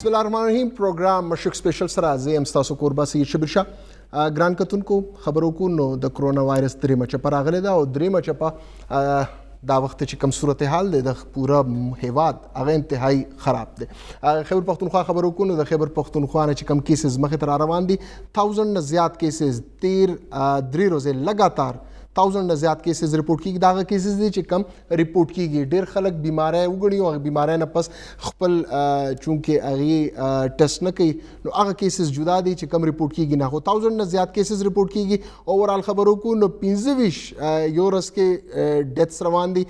बिस्मिल्लाहिर्रहमानिर्रहीम प्रोग्राम मशक special sir आज एमस्तासो कोरबा सैयद शबीर शाह ग्रान कतुनको खबरों को नो द कोरोना वायरस द्रीमा चपा रागले दा और द्रीमा चपा दा वक्त ची कम सूरत हाल दे द पूरा हेवाद अगे इंतहाई ख़राब दे खैबर पख्तूनख्वा खबरों को नो द खैबर पख्तूनख्वा ने ची कम केसेस मखे तर रवान दी 1000 न ज़्यादा केसेस 13 रोज़े लगातार 1000 न ज़्यादा केसेस रिपोर्ट की दागा केसेस दी ची कम रिपोर्ट की गई ढेर खलक बीमार है उगड़ी और बीमार है न पस खपल चूँकि अगी टेस्ट न कई नो आगा केसेस जुदा दी ची कम रिपोर्ट की गई ना हो 1000 न ज़्यादा केसेस रिपोर्ट की गई ओवरऑल खबरों को नो 15 यूरोस के डेथ्स रवान दी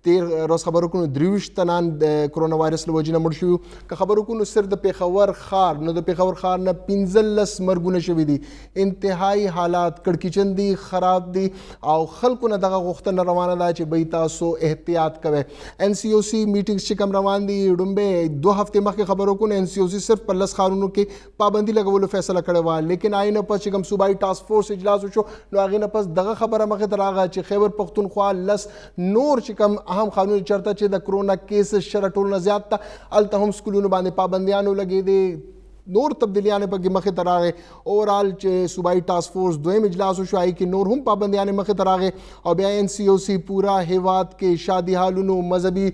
13 रोज़ खबरों को द्रिविश तनान कोरोना वायरस लवजिना मुर्शियु का खबरों को सिर्फ द पेखावर खार न द पेखावर खार न 15 मरगुन शवी दी इंतहाई हालात कड़किचन दी ख़राब दी और खल को न दगा गुख्तन रवाना दा चे बैता सो एहतियात कवे NCOC मीटिंग्स चे कम रवान दी डुम्बे 2 हफ्ते मख के खबरों को NCOC सिर्फ पल्लस कानूनों के पाबंदी लगा बोलो फैसला करे हुआ लेकिन आई न पस कम सूबाई टास्क फोर्स इजलास हो नो आगे न पस दगा खबर मख तरागा चे खैबर पख्तूनख्वा लस नूर चे कम अहम कानूनी चर्चा चे द कोरोना केसेस शरटोल न ज्यादा अल हम स्कूलों बांधे पाबंदियां लगे दे नूर तब्दीलियाँ पर मखे तरागे ओवरऑल सूबाई टास्क फोर्स दोम इजलास आई कि नूर हम पाबंदियाँ मखे तरागे और ब्या NCOC पूरा हेवात के शादी हालूनो मजहबी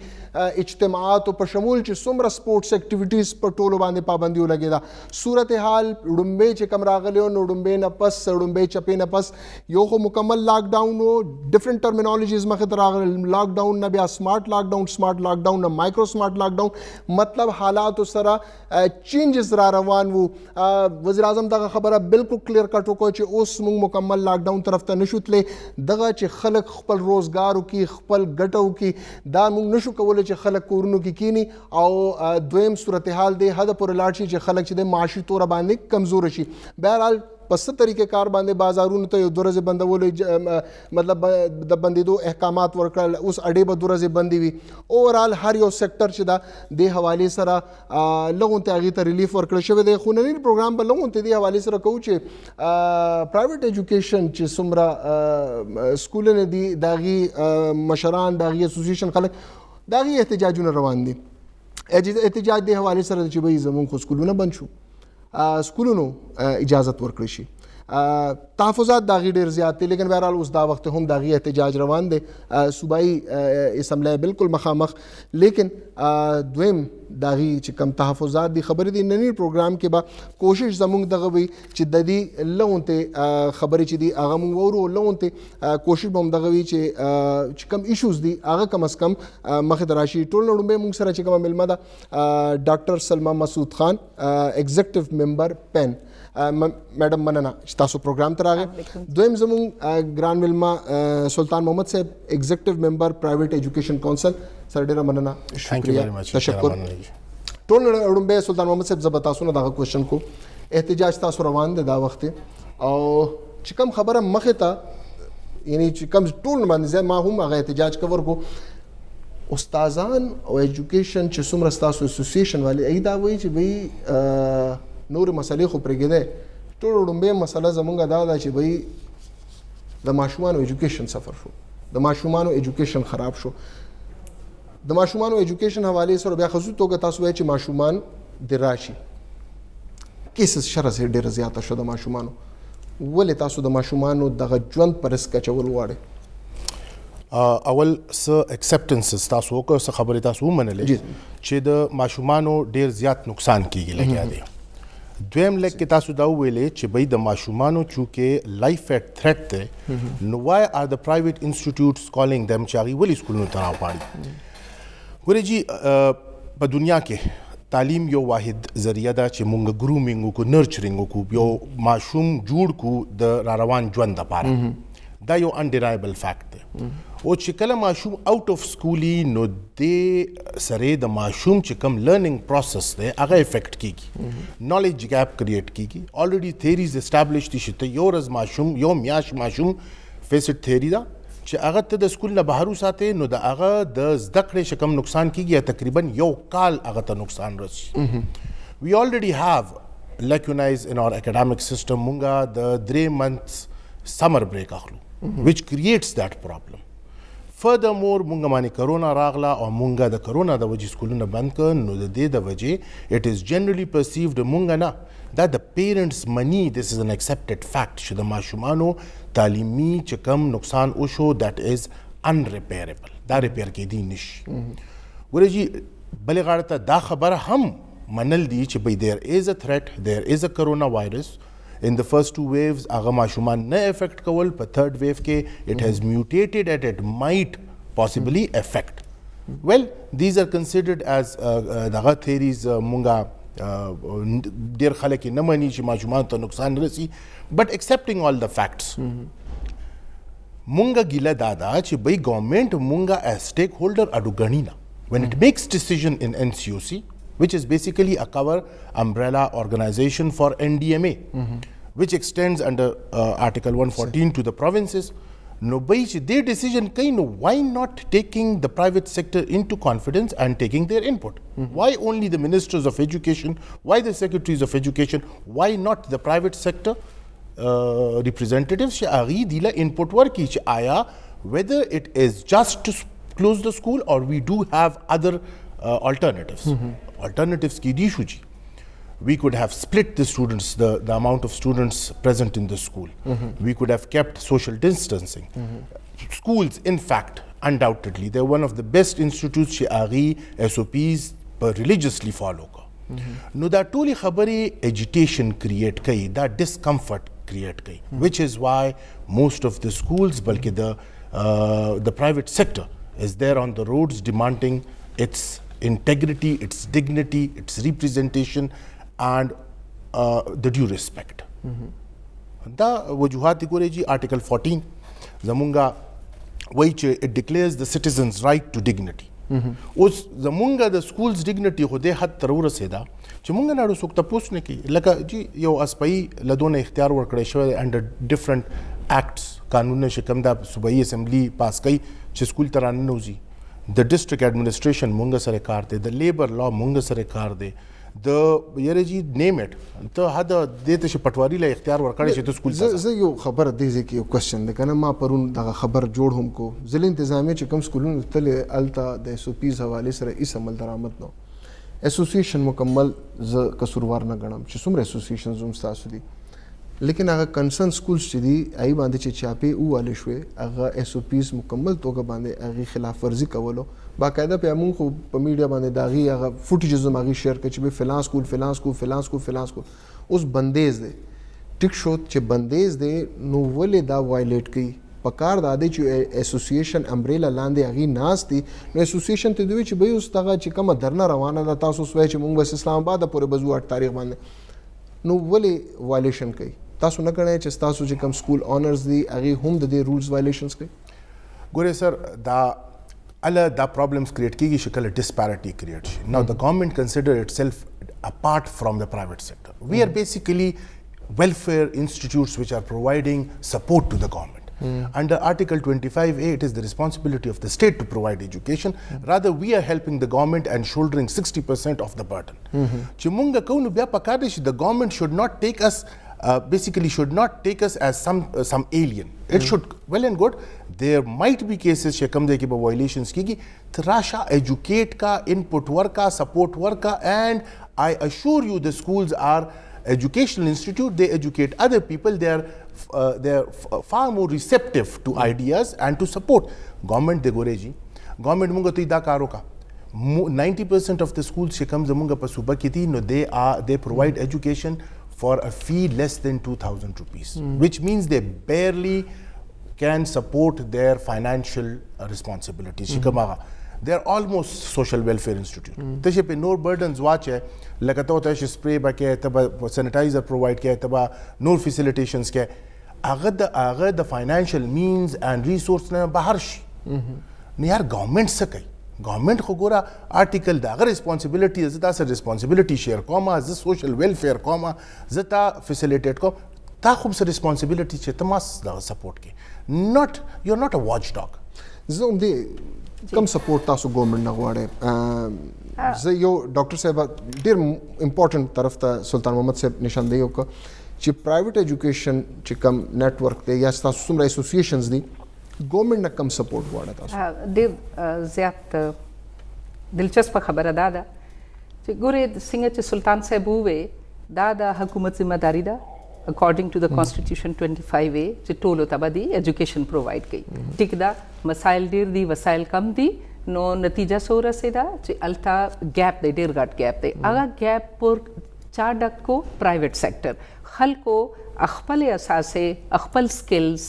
इज्तमात पर शमूल चे सुमरा स्पोर्ट्स एक्टिविटीज़ पर टोलो बांधे पाबंदी लगे दा सूरत हाल उडुम्बे चे कम रागले उडुम्बे नपस उडुम्बे चपे नपस यो को मुकम्मल लॉकडाउन हो डिफरेंट टर्मिनोलॉजीज मखे तरागे लॉकडाउन न ब्या स्मार्ट लॉकडाउन न माइक्रो स्मार्ट लॉकडाउन मतलब हालात सरा चेंजेस रवान वो वज़ीर आज़म दगा खबर बिल्कुल क्लियर कट हो चे उस मुकम्मल लॉकडाउन तरफ त नशुतले दगा चे खलक खपल रोज़गार की खपल गटो की दा मुंग नशु कवले चे खलक कोरनो की कीनी और द्वेम सूरत हाल दे हद पर लाठी चे खलक चे दे माशी तौर बांधे कमज़ोर शी बहरहाल पस तरीके कार बांधे बाजारून तो दुरजे बंद वो मतलब बंदी दो अहकामात वर्कर उस अडे ब दुरजे बंदी हुई ओवरऑल हर यो सेक्टर चिदा दे हवाले सरा लोगों ते आगे रिलीफ वर्कर शवे दे खुननी प्रोग्राम पर लोगों ते दे हवाले सरा कहूँ चे प्राइवेट एजुकेशन चे सुमरा स्कूल ने दी दागी मशरान दागी एसोसिएशन खलक दागी एहतजाज न रवान दी एहतजाज दे हवाले सरा चे भाई जमून को स्कूलों न बन छू स्कूलों इजाज़त वर्कशी तहफ़ुज़ात दागी ढेर ज़्यादा लेकिन बहरहाल उस दा वक्त हम दागी एहतजाज रवान दे सूबाई इसम्बली बिल्कुल मखामख लेकिन द्वेम दागी च कम तहफ़ुज़ात दी खबर दी ननी प्रोग्राम के बाद कोशिश जमुंग दगवी च ददी लोगों ते खबर च दी आगा मुंग और लोगों ते कोशिश बम दगवी च कम इश्यूज़ दी आगा कम अज़ कम मखदराशी टोल नडुम्बे मुंग सरा च कम मिलमा दा doctor Salma Masood Khan executive member पेन मैडम मनना तासो प्रोग्राम तरागे दोम जमुंग ग्रान मिलमा Sultan Mohammad Sahab executive member private education council sir डेरा मनना शुक्रिया तशक्कुर टोल उडुम्बे सुल्तान मोहम्मद साहब जबतासो ना दागा क्वेश्चन को एहतजाज तासो रवान दे दा वक्त और चिकम खबर मखता यानी चिकम टोल मानजे माहूम आगा एहतजाज कवर को उस्ताजान और एजुकेशन च सुमरस्तासो एसोसिएशन वाले ऐदा वही च भाई नूर मसले खो प्रेगेदे तो उडुम्बे मसला जमुंगा दादा चे भाई द माशुमानो एजुकेशन सफ़र शो द माशुमानो एजुकेशन ख़राब शो द माशुमानो एजुकेशन हवाले से रुपया खसूस तो तासु चे माशुमान दिराशी केसेस शर से डेर ज़्यादा शो द माशुमानो वले तासु द माशुमानो दगा ज्वंत परस का चवल वाड़े अवल स एक्सेप्टेंसेस तासु को स खबर तासु मनले चे द माशुमानो डेर ज़्यादा नुकसान की लगे दे द्वेम लेक के तासु दाउ वेले चे भाई द माशुमानो चूँकि लाइफ एट थ्रेट थे no why are the private institutes calling them चागी वली स्कूल में तनाव पाड़ी गुरे जी ब दुनिया के तालीम यो वाहिद जरिया दा चे मुंग ग्रूमिंग को नर्चरिंग को यो माशूम जूड़ को द रारवान ज्वन द पारा दा यो अनडिनाइबल फैक्ट है वो चिकला माशूम आउट ऑफ स्कूली नो दे सरे द माशूम चिकम लर्निंग प्रोसेस दे आगे इफेक्ट की नॉलेज गैप क्रिएट की ऑलरेडी थेरीज एस्टैब्लिश थी शिते योरज माशूम यो म्याश माशूम फेसिट थेरी दा च अगर त द स्कूल न बाहरु साथे नो द अगर द ज़दकरे शिकम नुकसान की गया तकरीबन यो काल अगर त नुकसान रसी we already have lacunaise in our academic system munga the 3 months summer break akhlu which creates that problem Furthermore, مونږ باندې کرونا راغله او مونږ د کرونا د وجې سکولونه بند کړ، نو د دې د وجې it is generally perceived مونږ نه that the parents money, this is an accepted fact چې د ماشومانو تعلیمي چې کم نقصان وشو that is unrepairable، دا ریپیر کېدی نشي. ګوره جی بلې غاړه ته دا خبره هم منل دي چې بھئی there is a threat, there is a coronavirus. In the first two waves هغه ماشومان نه افیکټ کول، په third wave کې it has mutated and it might possibly affect. Well, these are considered as دغه theories مونږه ډیر خلک نه مني چې ماشومان ته نقصان رسي، but accepting all the facts مونږه ګیله دادا چې بھئی ګورنمنت مونږه as stakeholder اډو غنی نه when it makes decision in NCOC, which is basically a cover umbrella organization for NDMA, which extends under Article 114 to the provinces. No, their decision, why not taking the private sector into confidence and taking their input? Why only the ministers of education? Why the secretaries of education? Why not the private sector representatives? Input work whether it is just to close the school or we do have other alternatives. Alternatives ki di shuji. We could have split the students, the amount of students present in the school. We could have kept social distancing. Schools, in fact, undoubtedly, they're one of the best institutes she aghi SOPs religiously follow. No, that totally khabari agitation create kai, that discomfort create kai, which is why most of the schools, balki the private sector is there on the roads demanding its integrity, its dignity, its representation, and the due respect. Da wajuhat gore ji Article 14 zamunga which it declares the citizens' right to dignity. Us zamunga the school's dignity khode had tarur seda چې مونږ نه څوک تاسو نه کی لکه جی یو اسپای لدونه اختیار ورکړی شوی under different acts قانون شکم دا صوبایي اسمبلی پاس کړي چې سکول ترانه نوځي. The district administration مونږ سره کار دی, the labor law مونږ سره کار دی, the یره جی name it ته حدا دې ته پټواری له اختیار ورکړی چې ته سکول زه یو خبر دی چې یو کوېسچن دی کنه ما پرون دغه خبر جوړ هم کو ضلع انتظامیه چې کوم سکولونو تل التا د SOPs حواله سره هیڅ عمل درآمد نو ایسوسییشن مکمل ز قصوروار نه غنم چې څومره ایسوسییشن زوم تاسو دي لیکن هغه کنسرن سکولز چې دي ای باندې چې چاپی واله شوي هغه SOPs مکمل توګه باندې هغه خلاف ورزي کولو باقاعده په موږ خو په میډیا باندې داغي هغه فوټیجز ماغي شیر کړي چې به فلان سکول اوس بندیز دي ټیک شو چې بندیز دي نو ولې دا وایلیټ کوي پکار دا دی چې ایسوسییشن امبریلا لاندې هغه ناس دي نو ایسوسییشن ته دوی چې به اوس دغه چې کومه درنه روانه ده تاسو سوي چې موږ بس اسلام آباد پورې بزو 8 تاریخ باندې نو ولې وایلیشن کوي تاسو نه کړئ چې تاسو چې کوم سکول اونرز دي هغه هم د دې رولز وایلیشنز کوي ګوره سر دا الا دا problems create کیږي شکل disparity create شي. Now the government consider itself apart from the private sector. We are basically welfare institutes which are providing support to the government. Under Article 25A, it is the responsibility of the state to provide education. Rather, we are helping the government and shouldering 60% of the burden. Chimunga kaunu bya pakade the government should not take us should not take us as some alien. It should, well and good, there might be cases shekam de ki violations kigi trasha educate ka, input work ka, support work ka, and I assure you the schools are educational institute, they educate other people, they are far more receptive to ideas and to support. Government de goreji, government munga to ida karo ka 90% of the schools shekam zamunga pa suba kiti no they provide education for a fee less than 2,000 rupees, which means they barely can support their financial responsibilities. They are almost social welfare institute. They pe no burdens watch hai lagato ta spray ba ke taba sanitizer provide ke taba no facilitations ke agar the financial means and resource na bahar shi ni yaar government se kai government ko gora article da agar responsibility zata se responsibility share koma z social welfare koma zata facilitate ko ta khub se responsibility che tamas da support ke not you're not a watchdog زوم دی کم سپورټ تاسو ګورنمنت نه غواړي زه یو ډاکټر صاحب ډیر امپورټنت طرف ته سلطان محمد صاحب نشاندهي وکړه چې پرایویټ ایجوکیشن چې کم نیټورک دی یا تاسو څومره اسوسییشنز دي गवर्नमेंट न कम सपोर्ट वाड़ा था ډېر زیات دلچسپه خبره دا ده چې ګورې څنګه چې سلطان صاحب ووې دا د حکومت ذمہ داری ده according to the constitution 25A چې ټولو ته به دی ایجوکیشن پرووایډ کوي ټیک ده مسایل ډېر دي وسایل کم دي نو نتیجه څه ورسېده چې الته ګیپ دی ډېر غټ ګیپ دی هغه ګیپ پر چا ډک کو پرایویټ سیکټر خلکو خپل اساسې خپل سکلز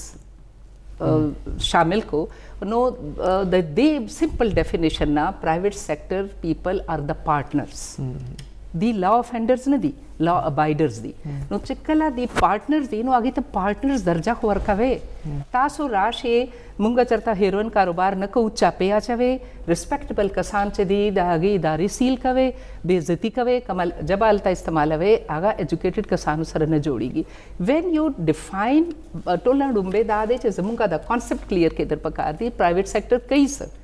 شامل کو نو د دې سمپل ډیفینیشن نه پرایویټ سیکټر پیپل آر د پارټنرز دی لا افینډرز نه دي لا ابایډرز دي نو چې کله دی پارټنرز دي نو هغې ته پارټنرز درجه خو ورکوي تاسو راشئ مونږ چېرته هیروین کاروبار نه کوو چاپې اچوئ ریسپیکټبل کسان چې دي د هغې ادارې سیل کوئ بې عزتي کوئ کمل ژبه هلته استعمالوئ هغه ایجوکیټډ کسانو سره نه جوړیږي وین یو ډیفاین ټول نه ډومبې دا دی چې زمونږ دا کانسیپټ کلیر کېدل پکار دی پرایویټ سیکټر کوي څه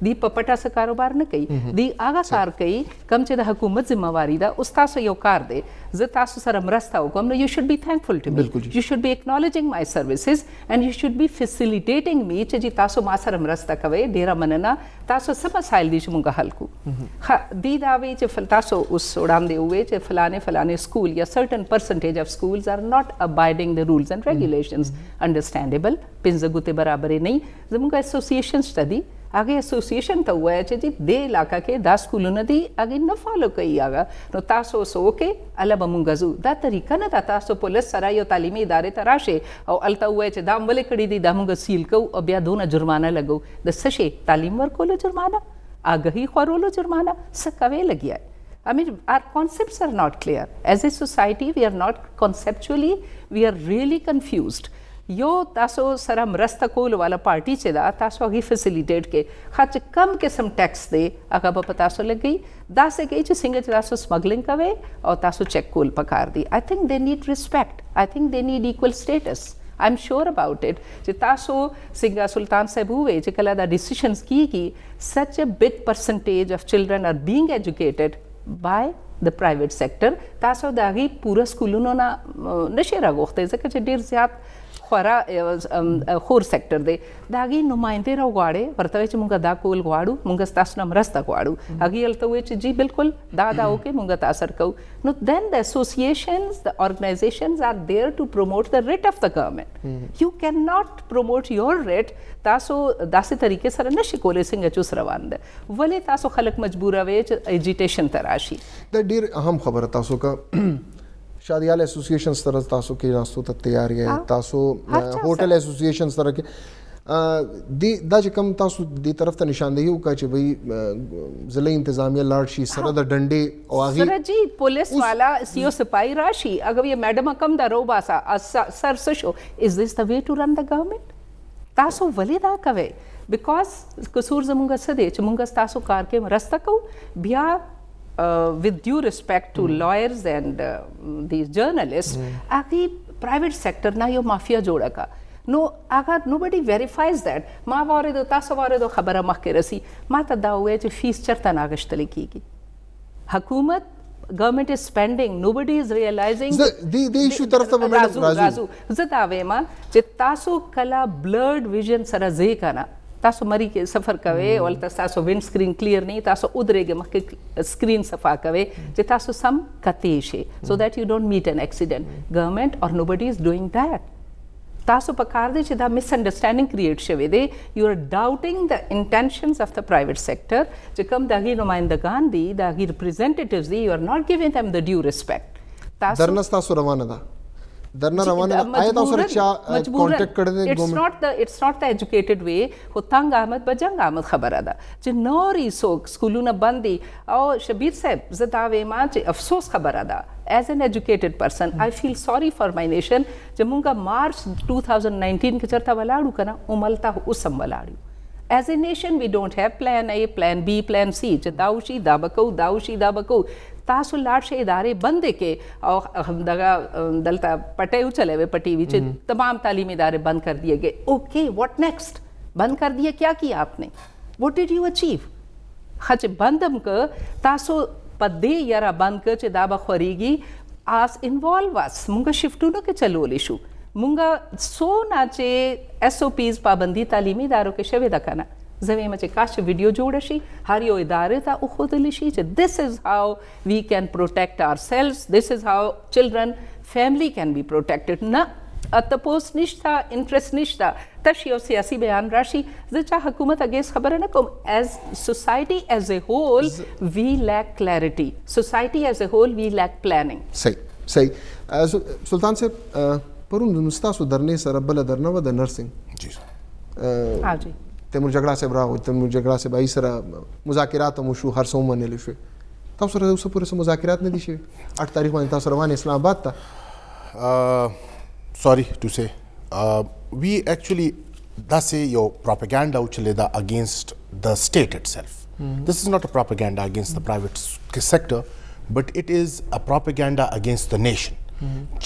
دی په پټه څه کاروبار نه کوي دی هغه کار کوي کم چې د حکومت ذمہواري ده اوس تاسو یو کار دی زه تاسو سره مرسته وکړم نو یو شوډ بی تھینکفل ټو می یو شوډ بی اکنالجینګ مای سروسز اینڈ یو شوډ بی فیسیلیټیټینګ می چې جی تاسو ما سره مرسته کوئ ډیره مننه تاسو څه مسایل دي چې مونږ حل کو دی دا وی چې تاسو اوس وړاندې ووې چې فلانې سکول یا سرټن پرسنټیج اف سکولز آر ناٹ ابایډینګ د رولز اینڈ ریګولیشنز انډرسټینډیبل پنځه ګوتې برابرې نه زموږ اسوسییشنز ته دي هغه اسوسییشن ته ووایه چې جی دې علاقه کې دا سکولونه دي هغې نه فالو کوي هغه نو تاسو اوس وکړئ هله به مونږ ځو دا طریقه نه ده تاسو پولیس سره یو تعلیمي ادارې ته راشئ او هلته ووایه چې دا ولې کړي دي دا مونږ سیل کوو او بیا دونه جرمانه لګو د څه شی تعلیم ورکولو جرمانه آګهي خورولو جرمانه څه کوې لګیا I mean, our concepts are not clear. As a society, we are not conceptually, we are really confused. یو تاسو سره مرسته کولو والا پارټي چې ده تاسو هغې فیسیلیټیټ کې ښه چې کم قسم ټیکس دی هغه به په تاسو لګوي داسې کوي چې څنګه چې تاسو سمګلنګ کوئ او تاسو چیک کول پکار دی آی تھنک دے نیډ ریسپیکټ آی تھنک دے نیډ ایکول سټیټس آئی ایم شیور اباؤٹ اٹ چې تاسو څنګه سلطان صاحب ووې چې کله دا ډیسیشنز کیږي سچ اے بگ پرسنټیج آف چلډرن آر بینګ ایجوکیټډ بای د پرایویټ سیکټر تاسو د هغې پوره سکولونو نه نشئ راغوښتی ځکه چې ډېر زیات خورا خور سیکټر دی د هغې نمایندې راوغواړئ ورته وایئ چې مونږ دا کول غواړو مونږ ستاسو نه مرسته غواړو هغې هلته ووایي چې جی بالکل دا وکړئ مونږ ته اثر کوو نو دین د اسوسییشنز د ارګنایزیشنز آر دیر ټو پروموټ د ریټ اف د گورمنټ یو کین ناٹ پروموټ یور ریټ تاسو داسې طریقې سره نشئ کولی څنګه چې اوس روان ده ولې تاسو خلک مجبوروئ چې ایجیټیشن ته راشي دا ډېر اهم خبره تاسو کا شادیال ایسوسییشن سره تاسو کې راستو ته تیار یې تاسو هوټل ایسوسییشن سره کې دا چې کوم تاسو دې طرف ته نشاندهي وکړه چې وایي ضلعي انتظامیه لاړ شي سره د ډنډې او هغې سره جی پولیس والا سی او سپاهي راشي اگر یہ میډم کم دا رو باسا سر څه شو از دس د وے ټو رن د ګورمنټ تاسو ولې دا کوئ بیکاز قصور زموږ څه دی چې موږ ستاسو کار کې مرسته کوو بیا with due respect to lawyers and these journalists هغې پرایویټ سیکټر نه یو مافیا جوړه کا نو هغه nobody verifies that ما واورېدو تاسو واورېدو خبره مخکې رسي ما ته دا ووایه چې فیس چېرته نه اخیستلی کېږي حکومت government is spending nobody is realizing د ایشو طرف ته به راځو زه دا وایم چې تاسو کله بلرډ ویژن سره ځئ که نه تاسو مری کې سفر کوئ ولته تاسو وینډ سکرین کلیر نه تاسو ودرېږئ مخکې سکرین صفا کوئ چې تاسو سم کتې شئ سو دیٹ یو ډونټ میټ ان ایکسیډنټ ګورمنټ اور نوبډي از ډوینګ دیٹ تاسو پکار دی چې دا مس انډرسټینډینګ کریټ شوی دی یو آر ډاؤټینګ د انټینشنز اف د پرایویټ سیکټر چې کوم د هغې نمایندګان دي د هغې ریپرزینټیټیوز دي یو آر ناٹ ګیوینګ دیم د ډیو ریسپیکټ درنه ستاسو روانه ده درنه روانه ده آیا تاسو سره چا کانټیکټ کړی دی اټس ناٹ د ایجوکیټډ وے خو تنګ آمد به جنګ آمد خبره ده چې نورې څوک سکولونه بند دي او شبیر صاحب زه دا وایم چې افسوس خبره ده as an educated person I feel sorry for my nation چې مونږه مارچ 2019 کې چرته ولاړو که نه عملته اوس هم ولاړو as a nation we don't have plan A plan B plan C چې دا وشي دا به کوو دا وشي دا به کوو تاسو لاړ شئ ادارې بندې کې او دغه دلته پټۍ وچلوئ په ټي وي چې تمام تعلیمی ادارے بند کر دیے گئے اوکے واٹ نیکسٹ بند کر دیے کیا کیا آپ نے واٹ ڈیڈ یو اچیو ښه چې بند هم که تاسو په دې یاره بند که چې دا به خورېږي آس انوالو اس مونږ شفټونو کې چلولی شو مونږه څونه چې SOPs پابندي تعلیمي ادارو کې شوې ده که نه زه وایم چې کاش ویډیو جوړه شي هر یو ادارې ته وښودلی شي چې this is how we can protect ourselves, this is how children, family can be protected. نه تپوس نشته انټرست نشته تش یو سیاسي بیان راشي زه چا حکومت اگینست خبره نه کوم as society as a whole we lack clarity, society as a whole we lack planning. صحیح سلطان صاحب پرون ستاسو درنې سره بله درنه وه د نرسنګ ها جی تیمور جګړه صاحب راغی تیمور جګړه صاحب ای سره مذاکرات هم وشو هر څه ومنل شوې تاسو سره اوسه پورې څه مذاکرات نه دي شوي 8 تاریخ باندې تاسو روان اسلام آباد ته sorry to say we actually داسې یو propaganda وچلېده against the state itself. This is not a propaganda against the private sector but it is a propaganda against the nation.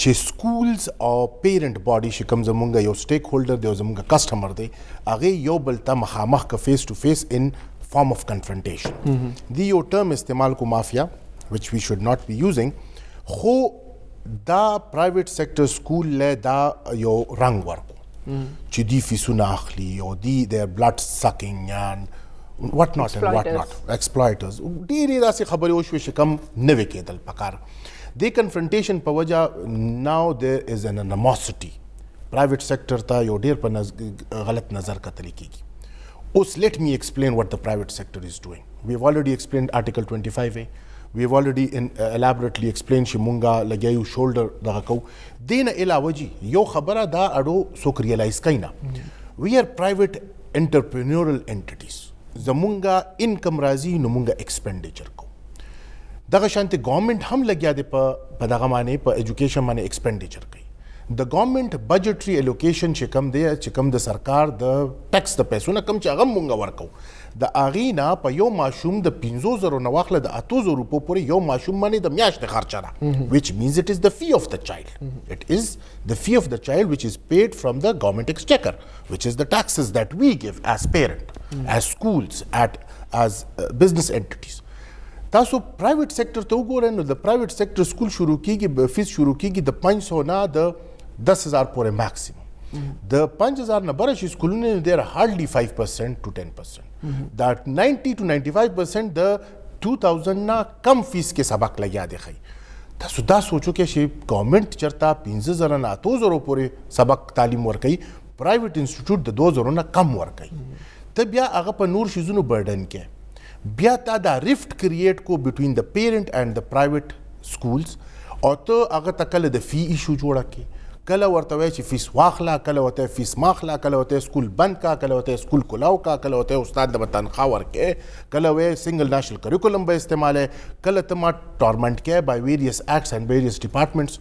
چې سکولز او پیرنټ باډي چې کوم زمونږ یو سټیک هولډر دی او زمونږ کسټمر دی هغې یو بل ته مخامخ که فیس ټو فیس ان فارم اف کنفرنټیشن دی یو ټرم استعمال کو مافیا وچ وی شوډ ناٹ بی یوزنګ خو دا پرایویټ سیکټر سکول له دا یو رنګ ورکو چې دی فیسونه اخلي او دی دیر بلډ سکینګ and what not and what not exploiters ډېرې داسې خبرې وشوې چې کم نوې کېدل پکار د کنفرنټیشن په وجه now there is an animosity private sector ته یو ډېر په غلط نظر کتل کېږي اوس let me explain what the private sector is doing. We have already explained Article 25A. We have already elaborately explained چې مونږه لګیایو شولډر دغه کوو دې نه علاوه جي یو خبره دا اړو څوک ریالایز کوي نه we are private entrepreneurial entities زمونږه انکم راځي نو مونږه ایکسپینډیچر کوو دغه شانتي ګورنمنت هم لګیا دی په دغه باندې په ایجوکیشن باندې ایکسپینډیچر کوي د ګورنمنت بجټري الوکیشن چې کم دی چې کم د سرکار د ټیکس د پیسو نه کم چې هغه مونږ ورکو د هغې نه په یو ماشوم د 5,000 نه واخله د 8,000 روپو پورې یو ماشوم باندې د میاشتې خرچه ده which means it is the fee of the child it is the fee of the child which is paid from the government exchequer which is the taxes that we give as parent as schools as business entities. تاسو پرایویټ سیکټر ته وګورئ نو د پرایویټ سیکټر سکول شروع کیږي فیس شروع کیږي د 500 نه د 10,000 پورې ماکسیمم د 5,000 نه بره چې سکولونه دي are hardly 5% to 10% that 90 to 95% د 2,000 نه کم فیس کې سبق لګیا دی خی تاسو دا سوچو کې چې ګورنمنت چرته 15,000 نه 8,000 پورې سبق تعلیم ورکوي پرایویټ انسټیټیوټ د 2,000 نه کم ورکوي ته بیا هغه په نور شیزونو برډن کې بیا تا دا رفت کریټ کو بټوین د پیرنٹ اینڈ د پرایویټ سکولز او ته هغه ته کله د فی ایشو جوړه کې کله ورته وایي چې فیس واخله کله ورته فیس ماخله کله ورته سکول بند کا کله ورته سکول کلاو کا کله ورته استاد د تنخواه ورکې کله وایي سنگل نیشنل کریکولم به استعماله کله ته ما ټورمنټ کې بای ویریس ایکټس اینڈ ویریس ډپارټمنټس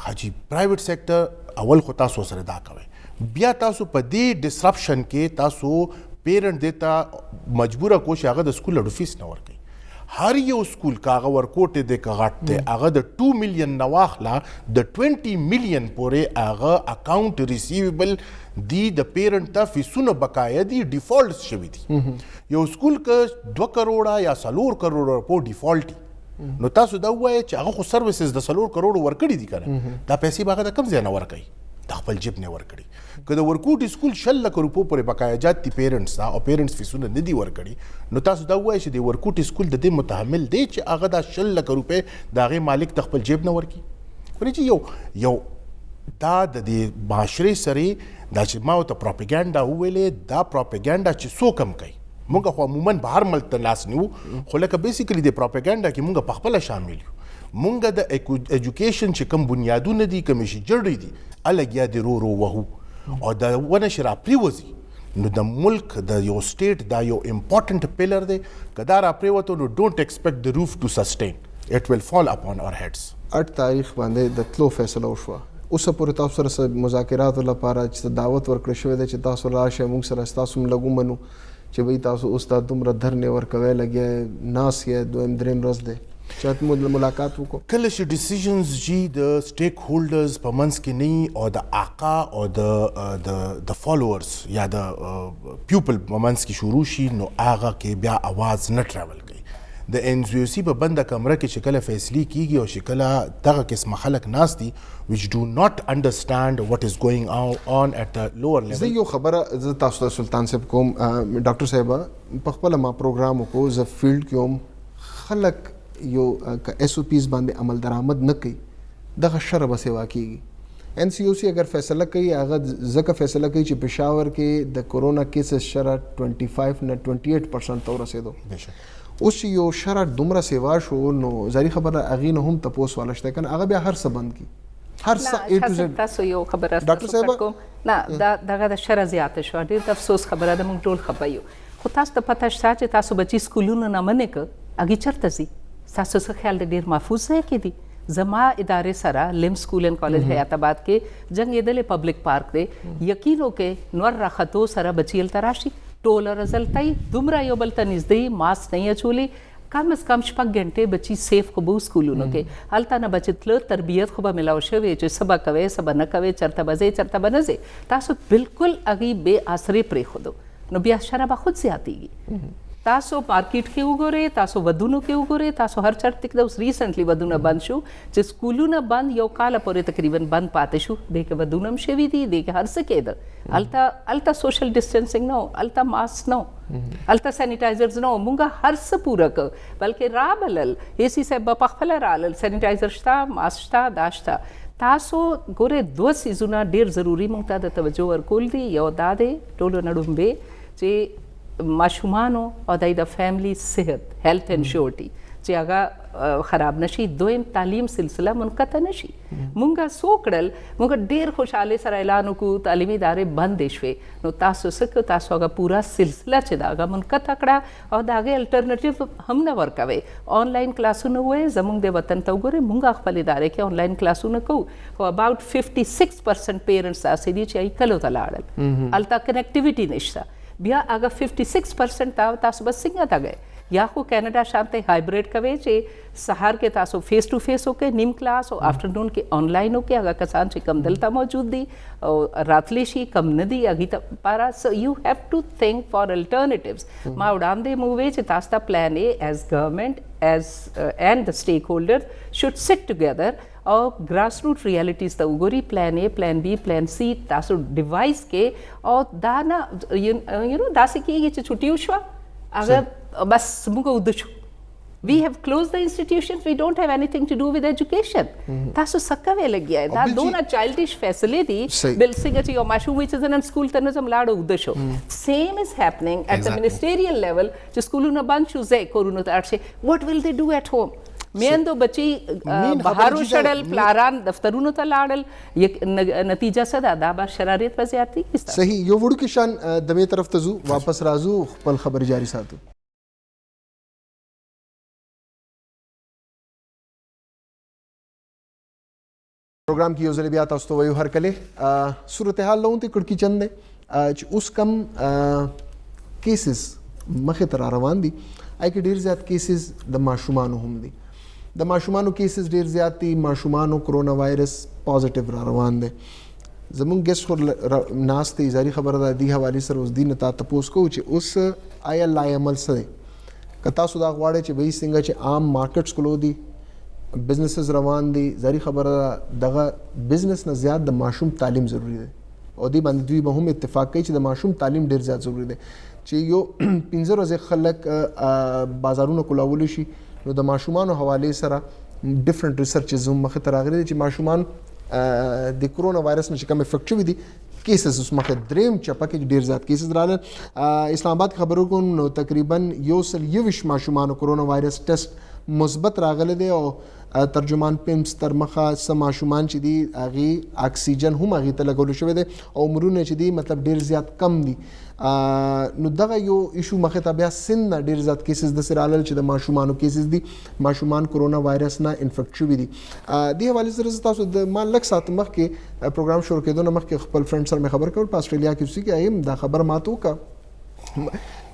حاجی پرایویټ سیکټر اول خو تاسو سره دا کوي بیا تاسو په دې ډسرپشن کې تاسو پیرنٹ دیتا مجبوره کو چې هغه د سکول لړو فیس نه ورکوي هر یو سکول که هغه ورکوټې دی که غټ دی هغه د 2 ملیون نه واخله د 20 ملیون پورې هغه اکاونټ ریسیویبل دی د پیرنٹ ته فیسونه بقایا دي ډیفالټ شوي دي یو سکول که 2 کروڑه یا 4 کروڑه په ډیفالټ نو تاسو دا ووایئ چې هغه خو سروسز د 4 کروڑو ورکړي دي که نه دا پیسې به هغه د کوم ځای نه ورکوي د خپل جیب نه ورکړي که د ورکوټي سکول 6 لک روپو پورې بقایا جات دي پیرنټس ته او پیرنټس فیسونه نه دي ورکړي نو تاسو دا ووایئ چې د ورکوټي سکول د دې متحمل دی چې هغه دا 6 لک روپۍ د هغې مالک د خپل جیب نه ورکړي ورې چې یو دا د دې معاشرې سره دا چې ما ورته پروپیګانډا وویلې دا پروپیګانډا چې څوک هم کوي مونږ خو عموما به هر ملک ته لاس نیو خو لکه بیسیکلی د پروپیګانډا کې مونږ پخپله شامل یو مونږ د ایجوکیشن چې کوم بنیادونه دي کومې چې جړې دي الګیا دی رو وهو او دا ونه چې راپریوځي نو د ملک د یو سټیټ دا یو امپورټنټ پیلر دی که دا راپریوتو نو ډونټ ایکسپیکټ د روف ټو سسټین اټ ویل فال اپون اور هیډز 8 تاریخ باندې د تلو فیصله وشوه اوس پورې تاسو سره مذاکراتو لپاره چې دعوت ورکړی شوی دی چې تاسو راشئ موږ سره ستاسو هم لګو منو چې وایي تاسو اوس دا دومره دھرنې ورکوی لګیا ناس یې دویم دریم ورځ دی چې مو ملاقات وکړو کله چې ډیسیژنز جی د سټیک هولډرز په منځ کې نه او د آقا او د فالوورز یا د پیپل په منځ کې شروع شي نو هغه کې بیا आवाज نه ټراول کوي د NZOC په بنده کمره کې چې کله فیصلې کیږي او چې کله دغه قسمه خلک ناست دي which do not understand what is going on at the lower level. زه یو خبره زه تاسو ته سلطان صاحب کوم ډاکټر صاحب په خپل ما پروګرام کو زه فیلډ کې هم خلک یو SOPs باندې عمل درآمد نه کوي دغه شر به سیوا کیږي. NCOC اگر فیصله کوي هغه ځکه فیصله کوي چې پېښور کې د کورونا کیسز شره 25 نه 28% ته ورسېدو. اوس چې یو شره دومره سیوا شو نو ظاهري خبره هغې نه هم تپوس والا شته که نه هغه بیا هر څه بند کړي هر څه A to Z. تاسو یو خبره ډاکټر صاحب نه دغه د شره زیاته شو ډېر د افسوس خبره ده موږ ټول خفه یو خو تاسو ته پته شته چې تاسو بچي سکولونه نه منې که هغې چېرته ځي ستاسو څه خیال دی ډېر محفوظ ځای کې دي زما ادارې سره لیم سکول اینڈ کالج حیات آباد کې جنګېدلې پبلک پارک دی یقین وکړئ نور راختو سره بچي هلته راشي ټوله رزلتای دومره یو بل ته نږدې ماسک نه اچولي کم از کم 6 غنټې بچي سیف خو به سکولونو کې هلته نه بچي تله تربیت خو به ملاو شوی چې څه به کوئ څه به نه کوئ چېرته به ځئ چېرته به نه ځئ تاسو بالکل هغې بې اثرې پرېښودو نو بیا شره به خود زیاتېږي تاسو مارکیټ کې وګورئ تاسو ودونو کې وګورئ تاسو هر چرته کې اوس ریسنټلی ودونه بند شو چې سکولونه بند یو کال پورې تقریبا بند پاتې شو دې کې ودونه هم شوي دي دې کې هر څه کېده هلته سوشل ډسټنسنګ نه و هلته ماسک نه و هلته سینیټایزرز نه و مونږ هر څه پوره کړ بلکې رابلل AC صاحب به پخپله رالل سینیټایزر شته ماسک شته دا شته تاسو ګورئ 2 سیزونه ډېر ضروري مونږ ته د توجه ورکول دي یو دا دی ټولو نه ډومبې چې ماشومانو او د فیملی صحت هیلث انشورټي چې هغه خراب نشي دویم تعلیم سلسله منقطع نشي مونږه سو کړل مونږ ډیر خوشاله سره اعلان وکړو تعلیمي ادارې بندې شوې نو تاسو څه تاسو هغه پورا سلسله چې دا هغه منقطع کړه او دا هغه الټرنیټیو هم نه ورکوي آنلاین کلاسونه وې زمونږ د وطن ته وګورئ مونږ خپل ادارې کې آنلاین کلاسونه کوو خو اباوټ 56% پیرنټس اسې دي چې کلو ته لاړل الته کنیکټیویټي نشته بیا هغه 56% تاسو بس څنګه تا گئے یا خو کینیډا شانته هایبریډ کوي چې سهار کې تاسو فیس ټو فیس وکړئ نیم کلاس او آفټرنون کې آنلاین وکړئ هغه کسان چې کم دلته موجود دي او راتلی شي کم نه دي هغې ته لپاره سو یو هیو ټو تھنک فار الټرنیټیوز ما وړاندې مو وویل چې تاسو ته پلان A ایز ګورمنټ ایز اینڈ د سټیک هولډر شوډ سیټ ټوګیدر او ګراس روټ ریالټیز ته وګوري پلان A پلان B پلان C تاسو ډیوایس کې او دا نه یو نو داسې کېږي چې چھټي وشوه هغه بس موږ وده شو we have closed the institutions we don't have anything to do with education تاسو څه کوئ لګیا دا دونه چایلډیش فیصلې دي بل څنګه چې یو ماشوم وایي چې زه نن سکول ته نه ځم لاړه وده شو سیم از happening at the ministerial level چې سکولونه بند شو ځئ کورونو ته اړ شي what will they do at home میندو بچي بهارو شړل پلاران دفترونو ته لاړل نتیجه څه ده دا به شرارت په زیاتې صحیح یو وړوکی شان دمې طرف ته ځو واپس راځو خپل خبرې جاري ساتو پروګرام کې یو ځل بیا تاسو ته وایو هرکله صورتحال لون ته کړکی چند دی چې اوس کم کیسز مخې ته را روان دي آی کې ډېر زیات کیسز د ماشومانو هم دي د ماشومانو کیسز ډېر زیات دي ماشومانو کرونا وایرس پازیټیو را روان دی زمونږ ګیسټ خو ناست دی ظاهري خبره ده دې حوالې سره اوس دې نه تا تپوس کوو چې اوس آیا لای عمل څه دی که تاسو دا غواړئ چې وایي څنګه چې عام مارکیټس کلو دي بزنسز روان دي ظاهري خبره دغه بزنس نه زیات د ماشوم تعلیم ضروری دی او دې باندې دوی به هم اتفاق کوي چې د ماشوم تعلیم ډېر زیات ضروری دی چې یو 15 ورځې خلک بازارونه کولاولی شي نو د ماشومانو حوالې سره ډیفرنٹ ریسرچز هم مخې ته راغلي دي چې ماشومان د کرونا وایرس نه چې کوم افیکټ شوي دي کیسز اوس مخې دریم چپه کې ډېر زیات کیسز راغلل اسلام آباد کې خبرو کوم نو تقریبا 120 ماشومانو کرونا وایرس ټیسټ مثبت راغلی دی او ترجمان پیمس تر مخه سم ماشومان چې دي هغې اکسیجن هم هغې ته لګولو شوی دی او عمرونه چې دي مطلب ډېر زیات کم دي نو دغه یو ایشو مخې ته بیا سند نه ډېر زیات کیسز داسې رالل چې د ماشومانو کیسز دي ماشومان کرونا وایرس نه انفیکټ شوي دي دې حوالې سره زه تاسو د ما لږ ساعت مخکې پروګرام شروع کېدو نه مخکې خپل فرینډ سره مې خبر کول په اسټرالیا کې اوسېږي هغې هم دا خبره ماته وکړه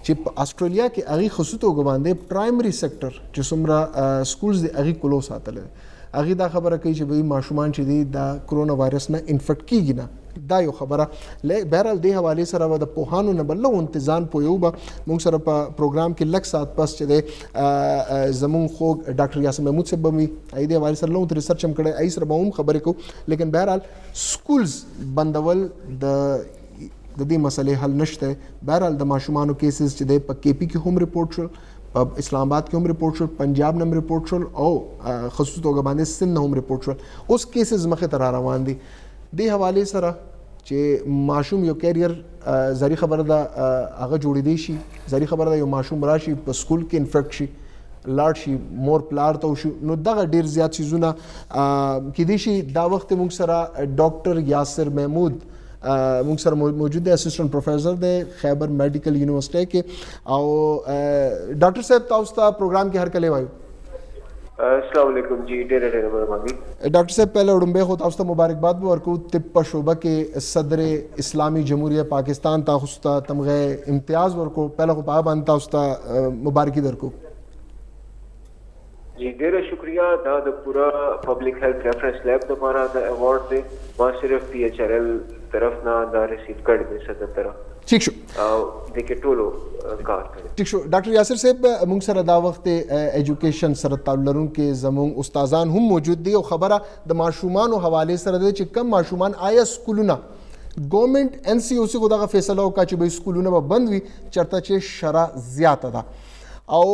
چې په استرالیا کې هغې خصوصي توګه باندې پرایمري سیکټر چې څومره سکولز دي هغې کلو ساتلی دی هغه دا خبره کوي چې وایي ماشومان چې دي دا کرونا وایرس نه انفیکټ کیږي نه. دا یو خبره بهرحال دې حوالې سره به د پوهانو نه بل انتظام پویو به موږ سره په پروګرام کې لږ ساعت پس چې دی زمونږ خو ډاکټر یاسر محمود صاحب به وي ای دې حوالې سره لږ ریسرچ هم کړی ای سره به هم خبرې کوو. لیکن بهرحال سکولز بندول د دې مسلې حل نشته. بهرحال د ماشومانو کیسز چې دی په کې پی کې هم رپورټ شول، په اسلام آباد کې هم رپورټ شول، پنجاب نه هم رپورټ شول او خصوصي توګه باندې سند نه هم رپورټ شول. اوس کیسز مخې ته را روان دي. دې حوالې سره چې ماشوم یو کیریئر زری خبره ده هغه جوړېدی شي، زری خبره ده یو ماشوم راشي په سکول کې انفیکټ شي لاړ شي مور پلار ته وشي، نو دغه ډیر زیات چیزونه کېدی شي. دا وخت موږ سره ډاکټر یاسر محمود موږ سره موجود دی، اسسټنټ پروفیسر دی خیبر میډیکل یونیورسيټي کې. او ډاکټر صاحب تاسو ته پروګرام کې هر کله وایو. السلام علیکم جی، ډېر ډېر مهرباني. ډاکټر صاحب پہله وړاندې خو تاسو ته مبارکباد به ورکو طب په شعبه کې صدر اسلامي جمهوریت پاکستان تاسو ته تمغه امتیاز ورکو. پہله خو په باندې تاسو ته مبارکي درکو. جی ډېر شکریہ. دا د پورا پبلک هیلث ریفرنس لیب لپاره د ایوارډ دی، ما صرف پی ایچ آر ایل طرف نه دا ریسیو کړی دی صدر طرف. ٹھیک شو او د کې ټولو کار کړی. ٹھیک شو ډاکټر یاسر صاحب موږ سره دا وخت ایجوکیشن سره تعلق لرونکي زموږ استادان هم موجود دي او خبره د ماشومان حواله سره ده چې کم ماشومان آیا سکولونه ګورنمنت ان سی او سی کو دا فیصله وکړه چې به سکولونه به بند وي چرته چې شرع زیاته ده او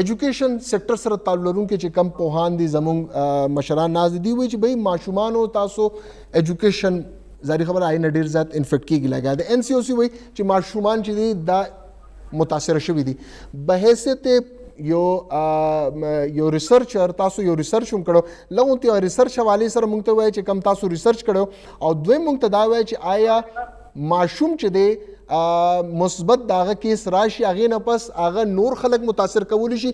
ایجوکیشن سیکټر سره تعلق لرونکي چې کم پوهان دي زموږ مشران ناز دي وي چې به ماشومان او تاسو ایجوکیشن ظاهري خبره آی نه ډیر زیات انفیکټ کیږي لګا د ان سی او سی وي چې ماشومان چې دي دا متاثر شوي دي. به حیثیت یو ریسرچر تاسو یو ریسرچ هم کړو لغون ته ریسرچ حواله سره مونږ ته وایي چې کم تاسو ریسرچ کړو او دوی مونږ ته دا وایي چې آیا ماشوم چې دی مثبت داغه کیس راشي هغه نه پس هغه نور خلک متاثر کولی شي.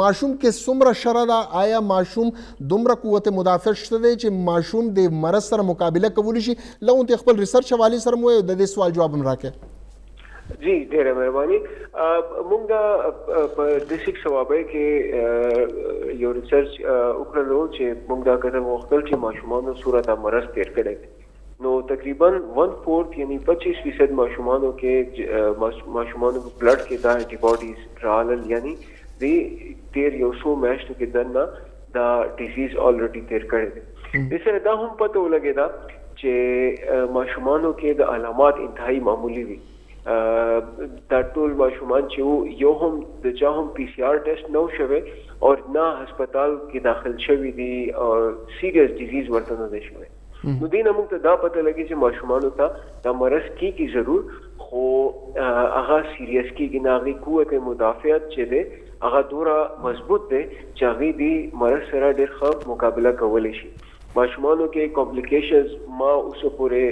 ماشوم کې څومره شره ده، آیا ماشوم دومره قوت مدافع شته دی چې ماشوم د مرض سره مقابله کولی شي؟ لغون ته خپل ریسرچ حواله سره مو د دې سوال جواب هم راکړئ. جی ډېره مهرباني. موږ په ډسټریکټ ثوابه کې یو ریسرچ وکړلو چې موږ دا کده وختل چې ماشومانو صورت مرض تیر کړی نو تقریبا 1/4 یعنی 25% ماشومانو کې ماشومانو په بلډ کې دا انټي باډیز رالل، یعنی دې تیر یو سو میاشتو کې دنه دا ډیزیز الریډي تیر کړی دی. د سره دا هم پته ولګیدا چې ماشومانو کې د علامات انتهایی معمولی وي. دا ټول ماشومان چې یو هم د چا هم پی سی آر ټیسټ نو شوی او نه هسپتال کې داخل شوی دي او سیریس ډیزیز ورته نه دی شوی. نو دین موږ ته دا پته لګی چې ماشومان ته دا مرض کی ضرور خو هغه سیریس کیږي نه، هغه قوت مدافعت چې ده هغه دوره مضبوط ده چې هغه دی مرض سره ډېر ښه مقابله کولی شي. ماشومانو کې کمپلیکیشنز ما اوس پورې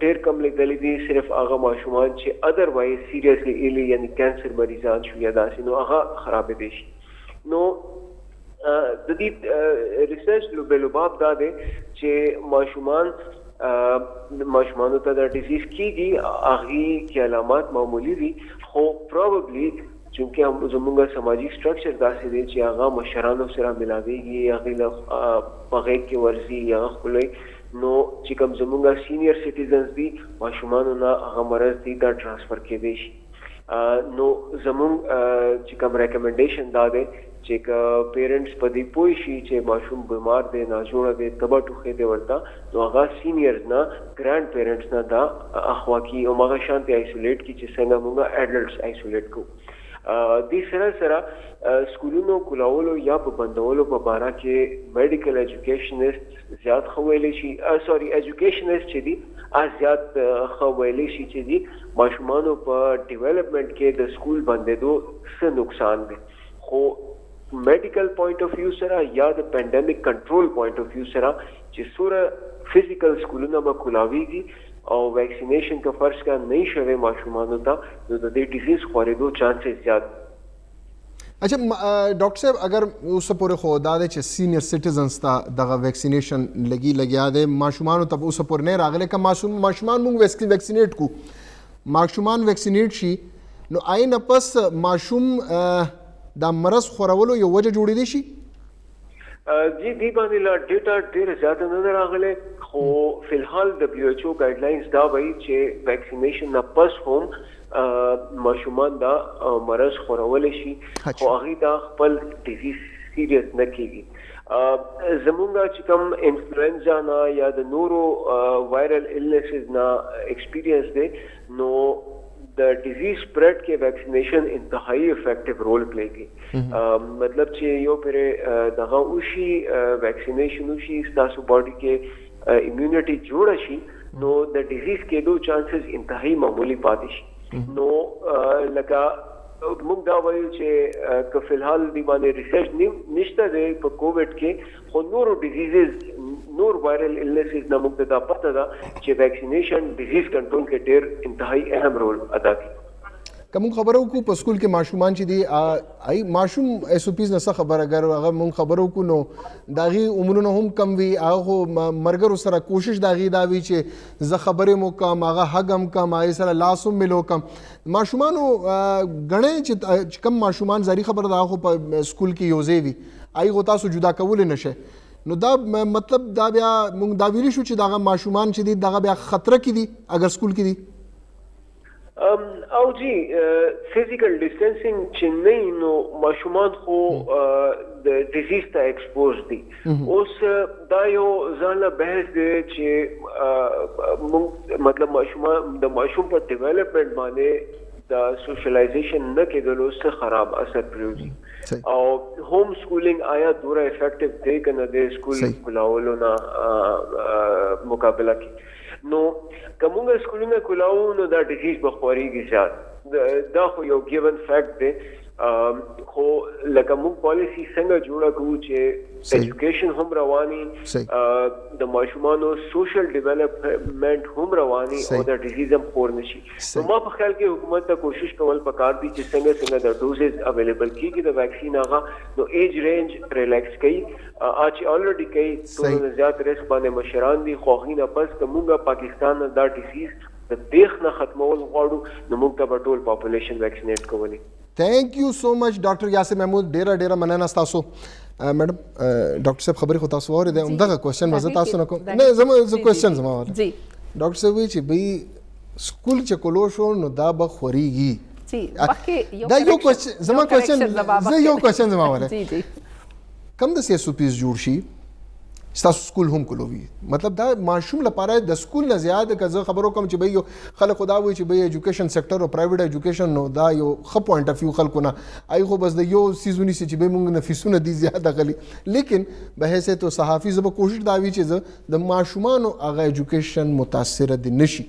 ډېر کم لیدلې دي، صرف هغه ماشومان چې ادروایز سیریسلی ایلی یعنی کینسر مریضان شو یا داسې نو هغه خراب دي شي. نو د دې ریسرچ لوباب دا دی چې ماشومانو ته دا ډیزیز کیږي، هغه کې علامات معمولی دي خو پروبابلی چونکه هم زموږ سماجی سټرکچر داسې دی چې هغه مشرانو سره ملاویږي، هغه له هغه کې ورزي یا خپلې نو چې کوم زموږ سینیئر سټیزنز دي ماشومانو نه هغه مرض دي دا ټرانسفر کېدی شي. نو زموږ چې کوم ریکمنډیشن دا دی چې پیرنټس په دې پوه شي چې ماشوم بیمار دی، ناجوړه دی، تبه ټوخې دی ورته نو هغه سینیئرز نه ګرانډ پیرنټس نه دا اخوا کی او هغه شانتي آیسولیټ کی چې څنګه موږ اډلټس آیسولیټ کو. دې سره سره سکولونو کلاولو یا په بندولو په باره کې میډیکل ایجوکیشنست زیات خویلی شي ایجوکیشنست چې دي زیات خویلی شي چې دي ماشومانو په ډیولپمنٹ کې د سکول بندېدو څه نقصان دی. خو میډیکل پوینټ اف ویو سره یا د پینډیمک کنټرول پوینټ اف ویو سره چې سوره فزیکل سکولونه به کلاویږي او ویکسینیشن کا فرض کا نہیں شوه ماشومانو ته نو د دې ډیزیز خورېدو چانسز زیات. اچھا ډاکټر صاحب اگر اوس پورې خو دا دی چې سینیئر سټیزنز ته دغه ویکسینیشن لګیا دی، ماشومانو ته اوس پورې نه راغلی که ماشومان موږ ویکسینیټ کو ماشومان ویکسینیټ شي نو آی نه پس ماشوم دا مرض خورولو یو وجه جوړېدی شي؟ Ji دی باندې لا ډیټا ډیر زیاته نه راغله خو فلحال WHO ګایډلاینز دا وایي چې ویکسینیشن نه پس هم ماشومان دا مرض خورول شي خو هغه دا خپل ډیزیز سیریس نه کیږي زمونږه چې کوم انفلوئنزا نه یا د نورو وایرل النسز نه ایکسپیرینس دی نو د ډیزیز سپریډ کې ویکسینیشن انتهایی افیکټیو رول پلی کوي مطلب چې یو پرې دغه وشي ویکسینیشن وشي تاسو باډي کې امیونټي جوړ شي نو د ډیزیز کېدو چانسز انتهایی معمولی پاتې شي نو لکه موږ دا وایو چې که فلحال دی باندې ریسرچ نشته دی په کووډ کې خو نورو ډیزیزز نور وایرل النسز نه موږ ته دا پته ده چې ویکسینیشن ډیزیز کنټرول کې ډېر انتهایی اهم رول ادا کوي کوم خبرو کو په سکول کې ماشومان چې دی ای ماشوم ایس او پیز نه خبر اگر هغه مون خبرو کو نو داغي عمرونه هم کم وی هغه مرګرو سره کوشش داغي دا وی چې زه خبرې مو کم هغه حقم کم هغه سره لاسوم ملو کم ماشومانو غنې چې کم ماشومان زری خبر دا خو په سکول کې یوځي وی ای غو تاسو جدا کول نشه نو دا مطلب دا بیا مونږ دا ویلی شو چې دا ماشومان چې دی دغه بیا خطر کې دي اگر سکول کې دي او جی فزیکل ډیسټنسینګ چې نه نو ماشومان خو د ډیزیز ته ایکسپوز دي اوس دا یو ځاله بحث دی چې مطلب ماشومان د ماشوم په ډیولپمنٹ باندې د سوشلایزیشن نه کېدلو څخه خراب اثر پریوزي او ہوم سکولینګ آیا دوره افیکټیو دی کنه د سکول کلاولو نه مقابله کې نو کومه سکولونه کلاو نو دا ډیزیز بخوريږي زیات دا خو یو ګیون فیکټ دی خو لکه موږ پالیسی څنګه جوړه کوو چې ایجوکیشن هم رواني د ماشومانو سوشل ډیولپمنٹ هم رواني او د ډیزیز هم خور نشي نو ما په خیال کې حکومت ته کوشش کول پکار دي چې څنګه د ډوزز اویلیبل کیږي د ویکسین هغه نو ایج رینج ریلیکس کړي اچ الریډي کوي ټول زیات ریسک باندې مشران دي خو هغه پس کومه پاکستان دا ډیزیز د بیخ نه ختمول غواړو نو موږ ته ټول پاپولیشن ویکسینیټ کولی thank you so much doctor Yasir Mahmood ډیره مننه تاسو میډم ډاکټر صاحب خبرې خو تاسو اورئ دغه کوېسچن مزه تاسو نه کوم نه زما کوېسچن زما جی ډاکټر صاحب وی چې به سکول چې کولو شو نو دا به خوريږي جی واکه دا یو کوېسچن زما کوېسچن زه یو کوېسچن زما وره جی جی کم د سی ایس او پیز جوړ شي ستاسو سکول هم کولوي مطلب دا ماشوم لپاره د سکول نه زیات که زه خبرو کوم چې به یو خلک خدا وي چې به ایجوکیشن سېکټر او پرایویټ ایجوکیشن نو دا یو خ پوینټ اف یو خلکو نه ای خو بس د یو سیزونی چې به موږ نفیسونه دي زیات غلي لیکن به حیثیت او صحافي زب کوشش دا وی چې د ماشومان او هغه ایجوکیشن متاثر دي نشي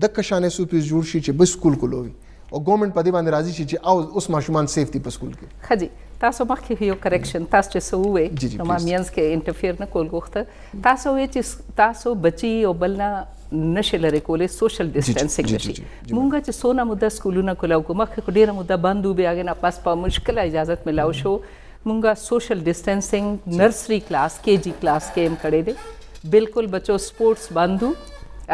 د کشانه سو پیس جوړ شي چې به سکول کولوي او ګورنمنت په دې باندې راضي شي چې او اوس ماشومان سیفټي په سکول کې خجی تاسو مخکې یو کریکشن تاسو چې سووي نو ما مینس کې انټرفیر نه کول غوښته تاسو وی چې تاسو بچي او بلنا نشه لري کولې سوشل ډیسټنسینګ نشي مونږ چې سونا مده سکولونه کولاو کو مخکې ډیره مده بندو به هغه نه پاس په مشکل اجازه ملاو شو مونږه سوشل ډیسټنسینګ نرسری کلاس KG کلاس کې هم کړې دي بالکل بچو سپورتس بندو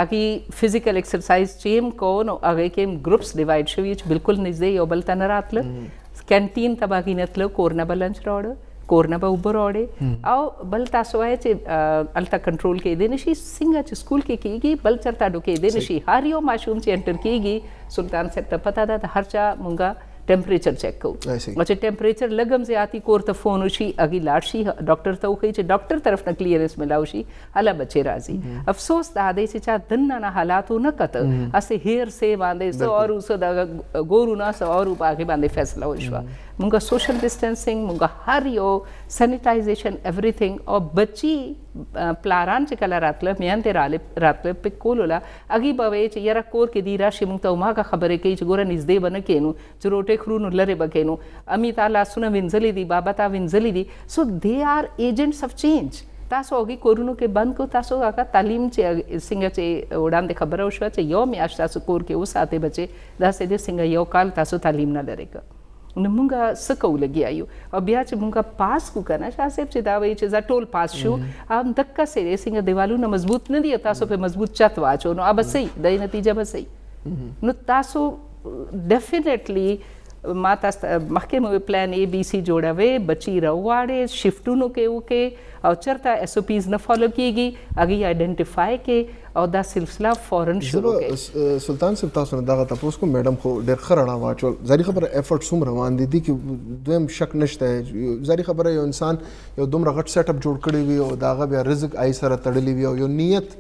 اگی فزیکل ایکسرسائز چیم کو نو هغه کې ګروپس ډیوایډ شوی چې بالکل نږدې یو بل ته نه راتله کینټین ته باغی نتلو کورنه به لنچ راوړ کورنه به اوبه راوړې او بل تاسو وایي چې الته کنټرول کې دی نشي څنګه چې سکول کې کېږي بل چرته ډوکې دی نشي هر یو ماشوم چې انټر کېږي سلطان صاحب ته پته ده هر چا مونږه ټمپریچر چیک کوو چې ټمپریچر لګم زیاتی کور ته فون وشي اگی لاړ شي ډاکټر ته وخی چې ډاکټر طرف نه کلیئرنس ملاو شي اله بچي راځي افسوس دا دی چې چا دنه نه حالاتو نه کته اسه هیر سه باندې سو اور اوس دا ګورو نه سو اور باغی باندې فیصله وشو مونږه سوشل ډیسټنسینګ مونږه هر یو سینیټایزیشن ایوریثینګ او بچي پلاران چې کله راتله میان ته راتله په کولولا اگی به چې یره کور کې دی راشي مونږ ته ماګه خبرې کوي چې ګوره نږدې بنه کینو چې روټه خرونو لره بکینو امی تعالی سونه وینځلې دي بابا تا وینځلې دي سو دے آر ایجنټس اف چینج تاسو هغه کورونو کې بند کو تاسو هغه تعلیم چې څنګه چې وړاندې خبره وشو چې یو میاشت تاسو کور کې وساته بچي دا سې دې څنګه یو کال تاسو تعلیم نه لري نو مونږه سکو لګي آیو او بیا چې مونږه پاس کو کنه شاه صاحب چې دا وایي چې زه ټول پاس شو ام دکا سره څنګه دیوالونه مضبوط نه دي تاسو په مضبوط چت واچو نو اب صحیح د نتیجه به صحیح نو تاسو ډیفینیټلی ما تاسو مخکې مو پلان اے بی سی جوړوي بچي راوغواړي شفټونو کې وکې او چرته ایس او پیز نه فالو کیږي هغه آئیډنټیفای کې او دا سلسله فورن شروع کړي. سلطان صاحب تاسو نه دغه تاسو کوم میډم خو ډېر خرانه واچول زری خبره ایفورټ سوم روان دي چې دویم شک نشته زری خبره یو انسان یو دومره غټ سیټ اپ جوړ کړی وي او داغه بیا رزق آی سره تړلی وي او یو نیت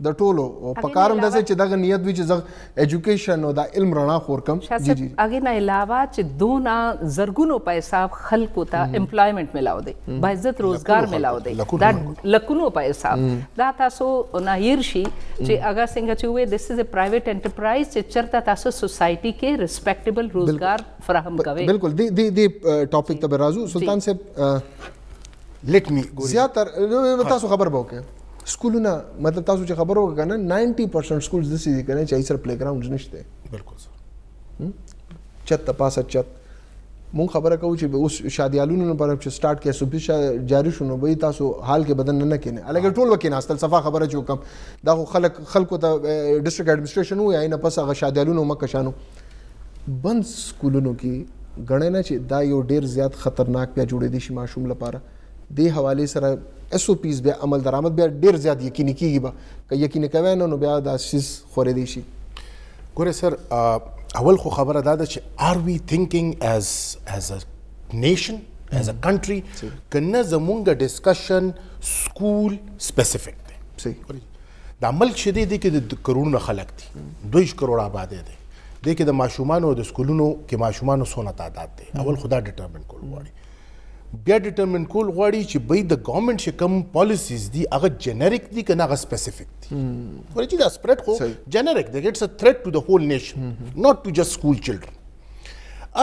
د ټولو او پکارم داسې چې دغه نیت وي چې زغ ایجوکیشن او د علم رڼا خور کم جی جی اگے نه علاوه چې دونا زرګونو پیسې خلکو ته امپلایمنٹ ملاو دی باعزت روزگار ملاو دی دا لکونو پیسې دا تاسو نه هیر شي چې اگر څنګه چې وې دس از ا پرایویټ انټرپرایز چې چرته تاسو سوسایټي کې ریسپیکټیبل روزگار فراهم کوي. بالکل دی ټاپک ته راځو سلطان صاحب لیٹ می زیاتر تاسو خبر به وکړئ سکولونه مطلب تاسو چې خبر وکړه نه 90% سکولز داسې دي کنه چې ای سره پلی ګراوندز نشته. بالکل سر چت تپاسه چت مونږ خبره کوو چې اوس شادیالونو لپاره چې سٹارټ کې سوبیشا جاری شونه به تاسو حال کې بدن نه کینه الګ ټول وکینه اصل صفه خبره چې کوم دا خلکو ته ډیسټریکټ ایڈمنسټریشن وای نه پس هغه شادیالونو مکه شانو بند سکولونو کې غړنه نه چې دا یو ډیر زیات خطرناک بیا جوړې دي شي ماشوم لپاره دې حواله سره ایس او پیز بیا عمل درآمد بیا ډیر زیات یقیني کیږي به که یقیني کوي نو بیا دا سیس خورې دی شي. ګوره سر اول خو خبره دا ده چې آر وی تھنکینګ ایز ا نیشن ایز ا کنټری کنه زمونږ ډسکشن سکول سپیسیفیک دی صحیح دا ملک شدید دی کې د کروڑونه خلک دي 2 کروڑ آبادی دی د کې د ماشومانو د سکولونو کې ماشومانو سونه تعداد دی اول خدا ډیټرمن کول غواړي بیا ډیټرمن کول غواړي چې به د ګورنمنت چې کوم پالیسیز دي هغه جنریک دي کنه هغه سپیسیفیک دي ورته چې دا سپریډ خو جنریک دی اټس ا تھریټ ټو د هول نیشن ناٹ ټو جست سکول چلډرن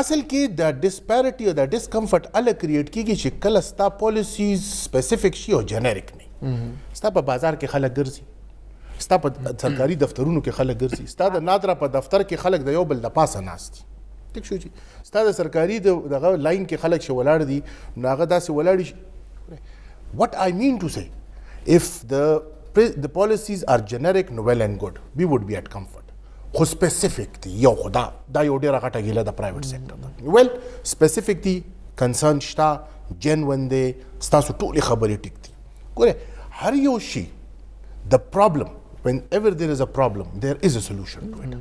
اصل کې د ډسپیریټي او د ډسکمفورټ ال کریټ کیږي چې کله ستا پالیسیز سپیسیفیک شي او جنریک نه ستا په بازار کې خلک ګرځي ستا په سرکاري دفترونو کې خلک ګرځي ستا د نادره په دفتر کې خلک د یو بل د پاسه ناست دي ټیک شو چې ستا د سرکاري دغه لاین کې خلک چې ولاړ دي نو هغه داسې ولاړ شي what I mean to say if the policies are generic no well and good we would be at comfort خو specific دي یو خدا دا یو ډیره غټه ګیله د پرایویټ سیکټر ده well specific دي concern شتا genuine دي ستاسو ټولې خبرې ټیک دي ګوره هر یو شي the problem whenever there is a problem there is a solution to it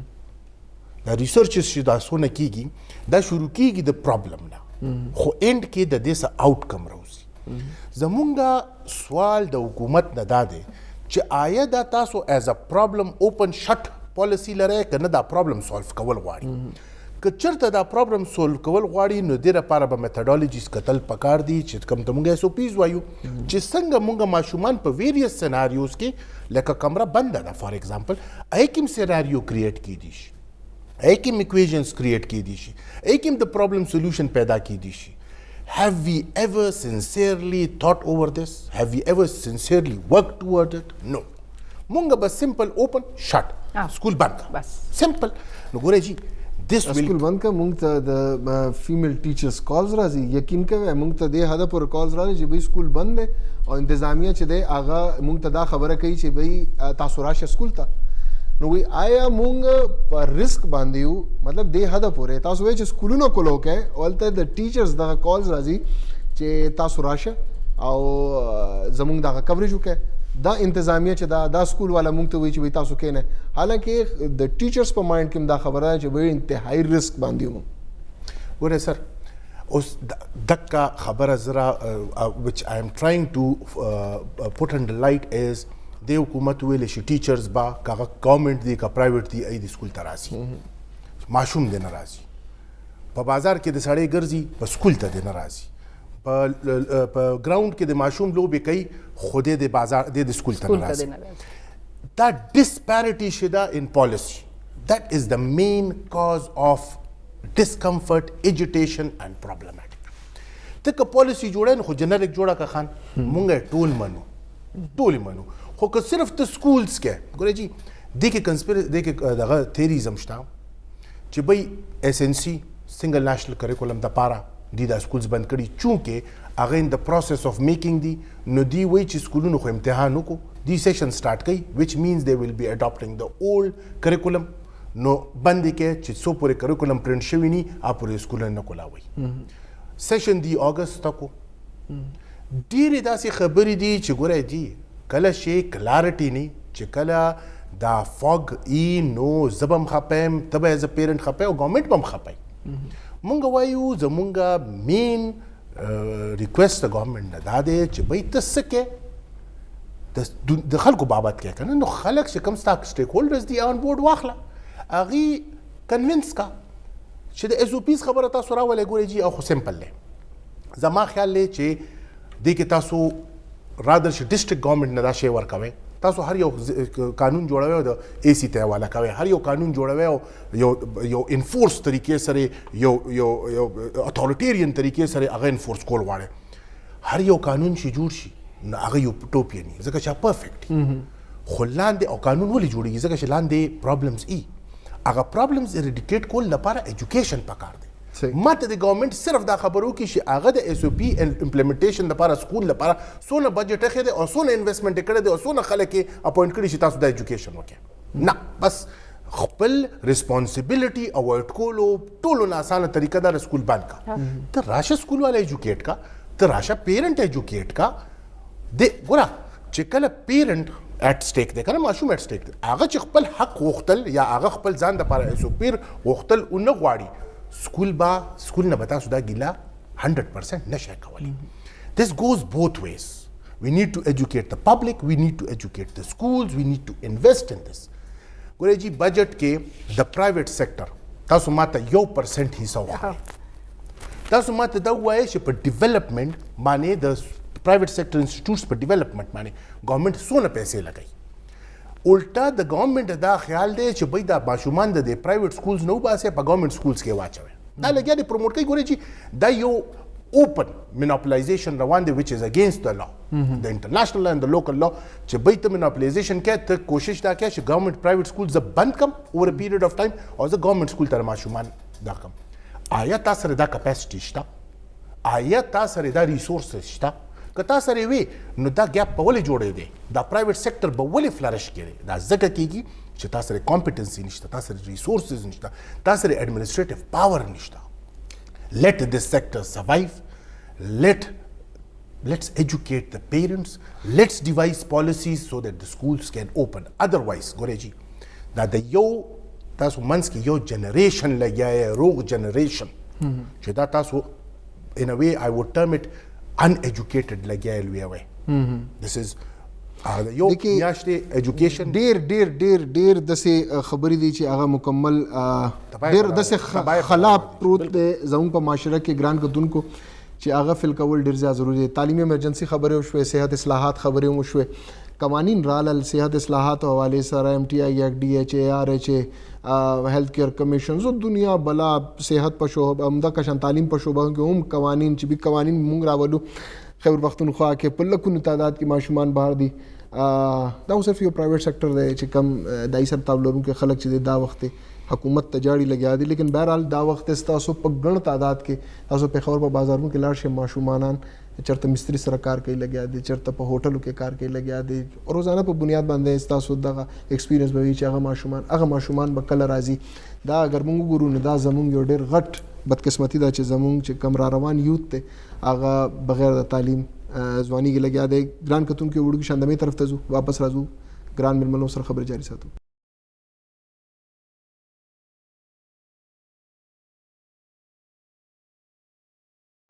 دا ریسرچز چې دا سونه کیږي دا شروع کیږي د پرابلم نه خو اند کې د دې څه آوټکم راوځي زمونږ سوال د حکومت نه دا دی چې آیا دا تاسو ایز ا پرابلم اوپن شټ پالیسی لرئ که نه دا پرابلم سولف کول غواړي که چېرته دا پرابلم سولف کول غواړي نو دې لپاره به میتھډالوجیز کتل پکار دي چې کوم ته موږ ایس او پیز وایو چې څنګه موږ ماشومان په ویریس سیناریوز کې لکه کمره بنده ده فار ایگزامپل ایکم سیناریو کریټ کیدی شي ایکم ایکویژنز کریٹ کی دی شي ایکم د پرابلم سولوشن پیدا کی دی شي have we ever sincerely thought over this have we ever sincerely worked toward it no مونږ بس سمپل اوپن شٹ سکول بند بس سمپل نو ګورئ جی this will سکول بند کا مونږ ته د فیمیل ټیچرز کالز راځي یقین کوي مونږ ته د هدا پر کالز راځي چې به سکول بند دی او انتظامیه چې دی هغه مونږ ته دا خبره کوي چې به تاسو راشه سکول ته نو وی آیا مونږ په ریسک باندې یو مطلب دې حد پورې تاسو وایئ چې سکولونو کو لوکه اولته د ټیچرز دغه کالز راځي چې تاسو راشه او زمونږ دغه کوریج وکړي دا انتظامیه چې دا سکول والا مونږ ته وایي چې تاسو کینه حالانکه د ټیچرز په مایند کې دا خبره ده چې وی انتهایی ریسک باندې وو ګوره سر اوس دغه خبره زرا which I am trying to put in the light is د حکومت ویل شي ټیچرز با کاغه گورنمنت دی کا پرایویټ دی ای د سکول ته راځي ماشوم دی نه راځي په بازار کې د سړی ګرځي په سکول ته دی نه راځي په ګراوند کې د ماشوم لوبې کوي خو د بازار د سکول ته نه راځي دا ډسپیریټي شدا ان پالیسی that is the main cause of discomfort agitation and problematic ته که پالیسی جوړه خو جنریک جوړه کا خان مونږ ټول منو خو که صرف ته سکولز کې ګورئ جی دې کې دغه تھیریزم شته چې بای ایس ان سی سنگل نیشنل کریکولم د پاره دی دا سکولز بند کړي چونکې هغه ان د پروسس اف میکینګ دی نو دی وای چې سکولونو خو امتحان وکړو دی سیشن سٹارټ کړي which means they will be adopting the old curriculum نو بندې کې چې څو پورې کریکولم پرنټ شوي ني پورې سکولونه نه کولاوي سیشن دی اگست تکو ډېرې داسې خبرې دي چې ګوره جي کله شی کلارټي ني چې کله دا فاگ ای نو زبم خپم تبه ایز ا پیرنټ خپه او ګورنمنت بم خپای مونږ وایو زمونږ مین ریکوست ګورنمنت نه دا دی چې بای تسکه د خلکو بابت کې کنه نو خلک چې کوم سټیک هولډرز دی آن بورډ واخله اغي کنوینس کا چې د اس او پیز خبره تاسو راولې ګوري جی او خو سمپل له زما خیال له چې د کې تاسو رادر چې ډیسټریکټ ګورنمنت نه دا شی ورکوي تاسو هر یو قانون جوړوي د اي سي ته حواله کوي هر یو قانون جوړوي یو انفورس طریقې سره یو اتھارټیرین طریقې سره هغه انفورس کول غواړي هر یو قانون چې جوړ شي نو هغه یو ټوپیا نه ځکه چې پرفیکټ خو لاندې او قانون ولې جوړیږي ځکه چې لاندې پرابلمز هغه پرابلمز اریډیکیټ کول لپاره ایجوکیشن پکار دی ماته د ګورنمنت صرف دا خبرو کې چې هغه د اس او پی امپلیمنټیشن لپاره سکول لپاره سونه بجټ اخی دی او سونه انویسټمنټ کړی دی او سونه خلک اپوینټ کړي چې تاسو د ایجوکیشن وکړي نه بس خپل ریسپانسیبিলিټي اوایډ کولو ټولو نه اسانه طریقه دا سکول بند کا ته راشه سکول والا ایجوکیټ کا ته راشه پیرنټ ایجوکیټ کا د ګوره چې کله پیرنټ اټ سټیک دی کنه ماشوم اټ سټیک دی هغه چې خپل حق غوښتل یا هغه خپل ځان د لپاره ایسو پیر غوښتل او نه غواړي سکول نه بتا سودا ګیلا 100% نشه کولی this goes both ways we need to educate the public we need to educate the schools we need to invest in this ګوره جی بجټ کې د پرایویټ سېکټر تاسو ماته 1% حصہ وایي تاسو ماته دا وایي چې په ډیولپمنٹ باندې د پرایویټ سیکټر انسټیټیوټس په ډیولپمنٹ باندې ګورنمنت څونه پیسې لګوي الټا د ګورنمنت دا خیال دی چې بای دا ماشومان د پرایویټ سکولز نه وباسي په ګورنمنت سکولز کې واچوي دا لګیا دی پروموټ کوي ګوري چې دا یو open monopolization روان دی which is against the law the international and the local law چې بای ته monopolization کې ته کوشش دا کوي چې ګورنمنت پرایویټ سکولز بند کم over a period of time او د ګورنمنت سکول تر ماشومان دا کم آیا تاسو سره دا کپاسټی شته آیا تاسو سره دا ریسورسز شته که تاسو سره وي نو دا ګیپ په ولې جوړې دی دا پرایویټ سېکټر به ولې فلرش کړي دا ځکه کېږي چې تاسو سره کمپټنسي نشته تاسو سره ریسورسز نشته تاسو سره ایڈمنسټریټیو پاور نشته let this sector survive let's educate the parents let's devise policies so that the schools can open otherwise ګورې جی دا د یو تاسو منځ کې یو جنریشن لګیا روغ جنریشن چې دا تاسو in a way I would term it uneducated لګیل وی وای this is یو میاشتې ایجوکیشن ډیر دسه خبرې دي چې هغه مکمل ډیر دسه خلاف پروت دی زموږ په معاشره کې ګران کتونکو چې هغه فل کول ډیر زیات ضروری دی تعلیمي ایمرجنسي خبرې وشوي صحت اصلاحات خبرې وشوي قوانین رال صحت اصلاحات حواله سره ایم ټی آی ایکټ ڈی ایچ اے آر ایچ اے هیلث کیر کمیشن زو دنیا بلا صحت په شوبه عمده کشن تعلیم په شوبه کې هم قوانین چې به قوانین مونږ راولو خیر وختونخوا کې په لکونو تعداد کې ماشومان بهر دي دا صرف یو پرایویټ سېکټر دی چې کم دای سره تابلورون کې خلک چې دا وخت حکومت تجاړي لګیا دي لیکن بهرحال دا وخت تاسو په ګڼ تعداد کې تاسو په خبر په بازارونو کې لاړ شئ ماشومان چرته مستری سره کار کوي لګیا دي چرته په هوټلو کې کار کوي لګیا دي روزانه په بنیاد باندې تاسو دغه ایکسپیرینس به وي چې هغه ماشومان به کله راځي دا اگر موږ ګورو نه دا زموږ یو ډېر غټ بدقسمتي ده چې زموږ چې کم را روان یوت ته هغه بغیر د تعلیم ځواني کې لګیا دی ګران کتون کې وړو شاندمي طرف ته ځو واپس راځو ګران ملمنو سره خبرې جاري ساتو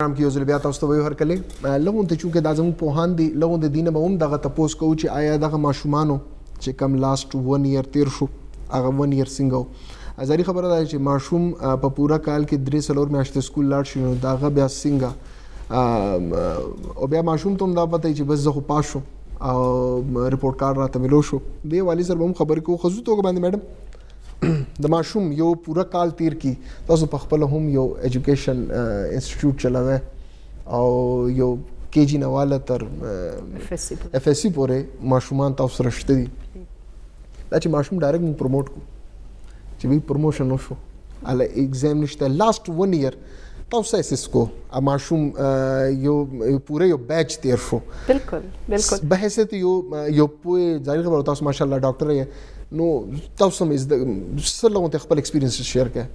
نام کې یو بیا تاسو ته وایو هر کله لغون ته چونکه دا زموږ پوهان دي لغون د دینه به هم دغه تپوس کوو چې آیا دغه ماشومانو چې کم لاست 1 year تیر شو هغه 1 year څنګه ازاري خبره ده چې ماشوم په پورا کال کې 3 سلور میاشتې سکول لاړ شي نو دغه بیا څنګه او بیا ماشوم ته دا پته چې بس زه خو پاس شو او ریپورت کارت راته ملو شو دی والی سره هم خبرې کوو خصوصي توګه باندې میډم د ماشوم یو پورا کال تیر کی تاسو په خپل هم یو ایجوکیشن انسټیټیوټ چلاوه او یو کې جی نواله تر اف اس سی پورې ماشومان تاسو سره شته دي دا چې ماشوم ډایرکټ مو پروموټ کو چې وی پروموشن وشو ال ایگزام نشته لاست 1 year تاسو اساس کو ماشوم یو پوره یو بیچ تیر شو بالکل بحثت یو پوی ظاهر خبر تاسو ماشاءالله ډاکټر یې نو تاسو هم څه لغون ته خپل ایکسپیرینس شیر کړئ.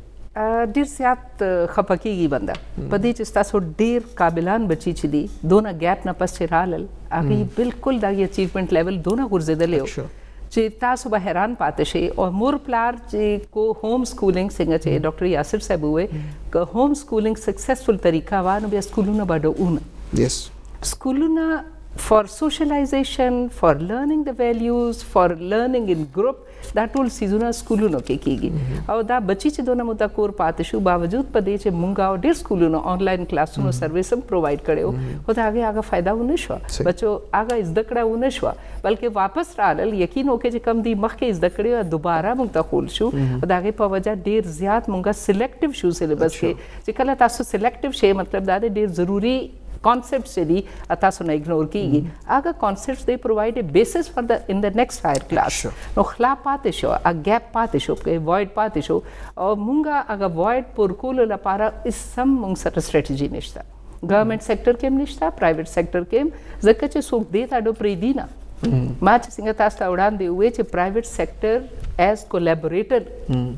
ډیر زیات خپکیږي بنده په دې چې تاسو ډیر قابلان بچی چې دي دونه ګیپ نه پس رالل هغه بالکل دا اچیومنت لیول دونه ورزیدلې چې تاسو به حیران پاتې شئ. او مور پلار چې کو ہوم سکولینګ څنګه چې ډاکټر یاسر صاحب وې که ہوم سکولینګ سکسسفل طریقه وانه بیا سکولونه باندې یس سکولونه for socialization, for learning the values, for learning in group دا ټول سیزونه سکولونو کې کیږي او دا بچی چې دونه موده کور پاتې شو باوجود په دې چې مونږه ډېر سکولونو آنلاین کلاسونو سرویس هم پرووایډ کړو خو دا هغه فائدہ ونه شو بچو هغه زده کړه ونه شو بلکې واپس رالل یقین وکړي چې کم دی مخکې زده کړې دوباره موږ ته خول شو دا هغه په وجه ډېر زیات مونږه سلیکټیو شو سلیبس کې چې کله تاسو سلیکټیو شي مطلب دا ډېر ضروری concepts چې دي تاسو نه اګنور کیږي هغه concepts they provide a basis for the in the next higher class نو خلا پاتې شو ا ګیپ پاتې شو کې void پاتې شو او مونږه هغه void پر کول لپاره سم مونږ سره strategy نشته گورنمنت سیکټر کې هم نشته پرایویټ سیکټر کې هم ځکه چې څوک دې تاډو پرې دی نه ما چې څنګه تاسو ته وړاندې وې چې private sector as collaborator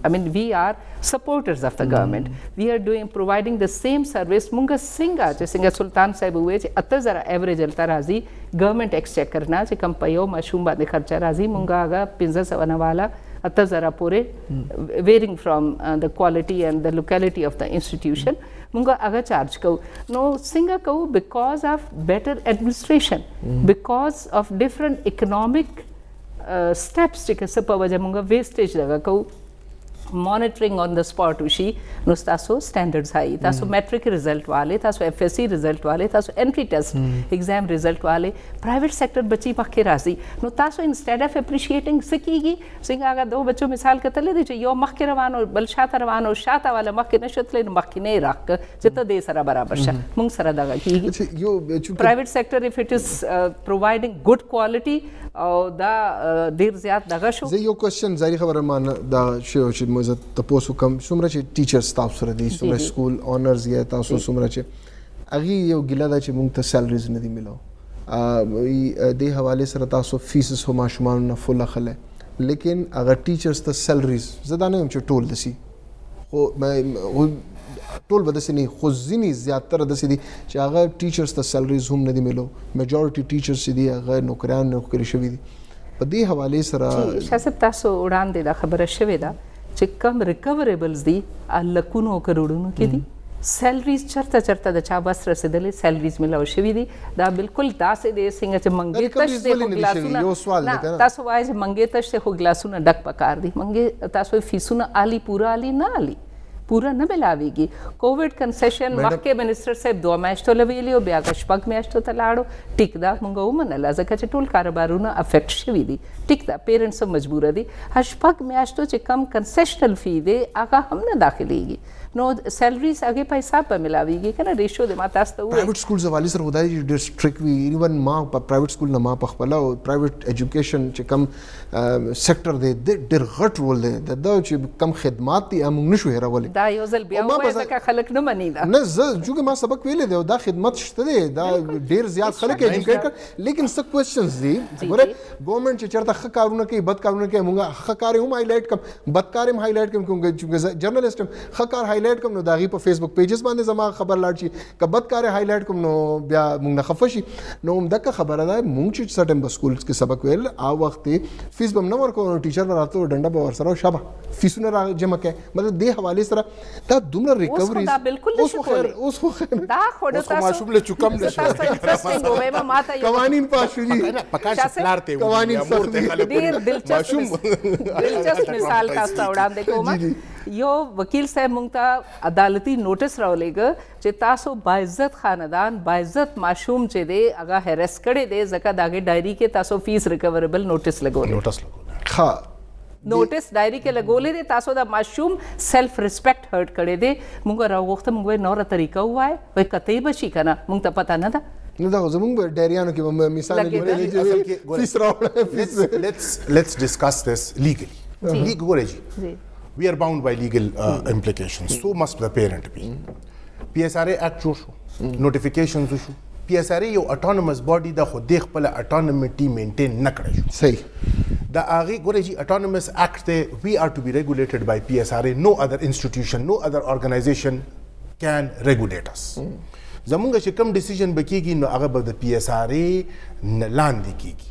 I mean we are supporters of the government we are providing the same service مونږ څنګه سلطان صاحب وې چې 8000 ایوریج الته راځي گورنمنٹ ایکسچیکر نه چې کم په یو ماشوم باندې خرچه راځي مونږ هغه 1500 نه والا 8000 پورې varying from the quality and the locality of the institution مونږ هغه چارج کوو نو څنګه کوو because of better administration because of different economic steps چې څه په وجه مونږ wastage دغه کوو monitoring on the spot وشي نو تاسو standards هاي تاسو metric result والے تاسو FSC result والے تاسو entry test exam result والے private sector بچی پکې راځي نو تاسو instead of appreciating سکیږي څنګه هغه دوه بچو مثال کتلې دي چې یو مخکې روانو بل شاته روانو شاته والا مخکې نشوتلې نو مخکې نه راک چې ته دې سره برابر شه مونږ سره دغه کیږي یو private sector if it is providing good quality او دا ډیر زیات دغه شو زه یو کوېسچن ظاهري خبره مان دا شی چې زه تاسو کوم څومره چې ټیچرز تاسو سره دي څومره سکول اونرز یې تاسو څومره چې هغه یو ګیله ده چې موږ ته سیلریز نه دي ملو دې حواله سره تاسو فیسز هم ماشومان نه فل اخله لیکن هغه ټیچرز ته سیلریز زه دا نه یم چې ټول دسي خو ټول به داسې نه خو ځینې زیاتره داسې دي چې هغه ټیچرز ته سیلریز هم نه دي ملو میجورټي ټیچرز چې دي هغه نوکریان نوکري شوي دي په دې حواله سره شاسب تاسو وړاندې دا خبره شوې ده چې کم ریکوریبلز دي لکونو کروڑونو کې دي سیلریز چرته د چا بس رسیدلې سیلریز ملو شوي دي دا بالکل داسې دي څنګه چې منګې تش د ګلاسونه تاسو وایي چې منګې تش د ګلاسونه ډک پکار دي منګې تاسو فیسونه عالی پورا عالی نه عالی پورا نه ملاویږي کووډ کنسیشن مخکې منسٹر صاحب 2 میاشتو لویلی او بیا شپږ میاشتو ته لاړو ټیک دا مونږ ومنله ځکه چې ټول کاروبارونه افیکټ شوي دي ټیک دا پیرنټس هم مجبوره دي شپږ میاشتو چې کم کنسیشنل فی دی هغه هم نه داخلیږي نو سیلریز هغه په حساب به ملاویږي کنه ریشو د ما تاسو ته وایي پرایویټ سکولز حواله سره ودای ډېر سټریک وی ایون ما په پرایویټ سکول نه ما په خپل او پرایویټ ایجوکیشن چې کم سېکټر دی ډېر غټ رول دی دا چې کم خدمات دي موږ نشو هیرولې دا یو ځل بیا وایي ځکه خلک نه مني دا نه زه چې ما سبق ویلې دی دا خدمت شته دی دا ډېر زیات خلک ایجوکیټ کړ لیکن څه کوېسچنز دي ګوره ګورنمنت چې چرته ښه کارونه کوي بد کارونه کوي موږ ښه کار هم هایلایټ کوم بد کار هم هایلایټ کوم چې جرنالست هم ښه کار هایلایټ کوم نو دا غي په فیسبوک پیجز باندې زما خبر لاړ شي که بد کار هایلایټ کوم نو بیا موږ نه خفه شي نو همدغه خبره ده موږ چې سټم په سکول کې سبق ویل او وخت فیس به نه ورکو نو ټیچر به راته ډنډه به ورسره شابه فیسونه را جمع کړي مطلب دې حواله سره دا دومره ریکوري دا بالکل نشو اوس خو دا خو د تاسو ماشوم له چکم نشو انټرېسټینګ وای ما ته قوانین پاسو دي پکار پلارته قوانین ډیر دلچسپ مثال تاسو ته وړاندې کوم یو وکیل صاحب مونږ ته عدالتي نوټس راولېږه چې تاسو باعزت خاندان باعزت ماشوم چې دی هغه هریس کړی دی ځکه د هغې ډایري کې تاسو فیس ریکوریبل نوټس لګولی ښه نوټس ډایري کې لګولې دی تاسو د ماشوم سیلف ریسپیکټ هرټ کړی دی مونږ راوغوښته مونږ وایي نوره طریقه ووایه وایي کتۍ به شي که نه مونږ ته پته نه ده نو دا زمونږ ډایریانو کې مثال اصل فیس راوړه let's discuss this legally ګورئ جی we are bound by legal implications so must the parent be PSRA act جوړ شو notifications شو PSRA یو autonomous body د خو د خپل autonomy مینټین نه کړی شو صحیح دا هغه ګورې چې اټونومس اکټ ته وی آر ټو بی ریګولیټډ بای پی ایس آر ای نو ادر انسټیټیوشن نو ادر ارګنایزیشن کین ریګولیټ اس زمونږ چې کوم ډیسیژن بکیږي نو هغه به د پی ایس آر ای لاندې کیږي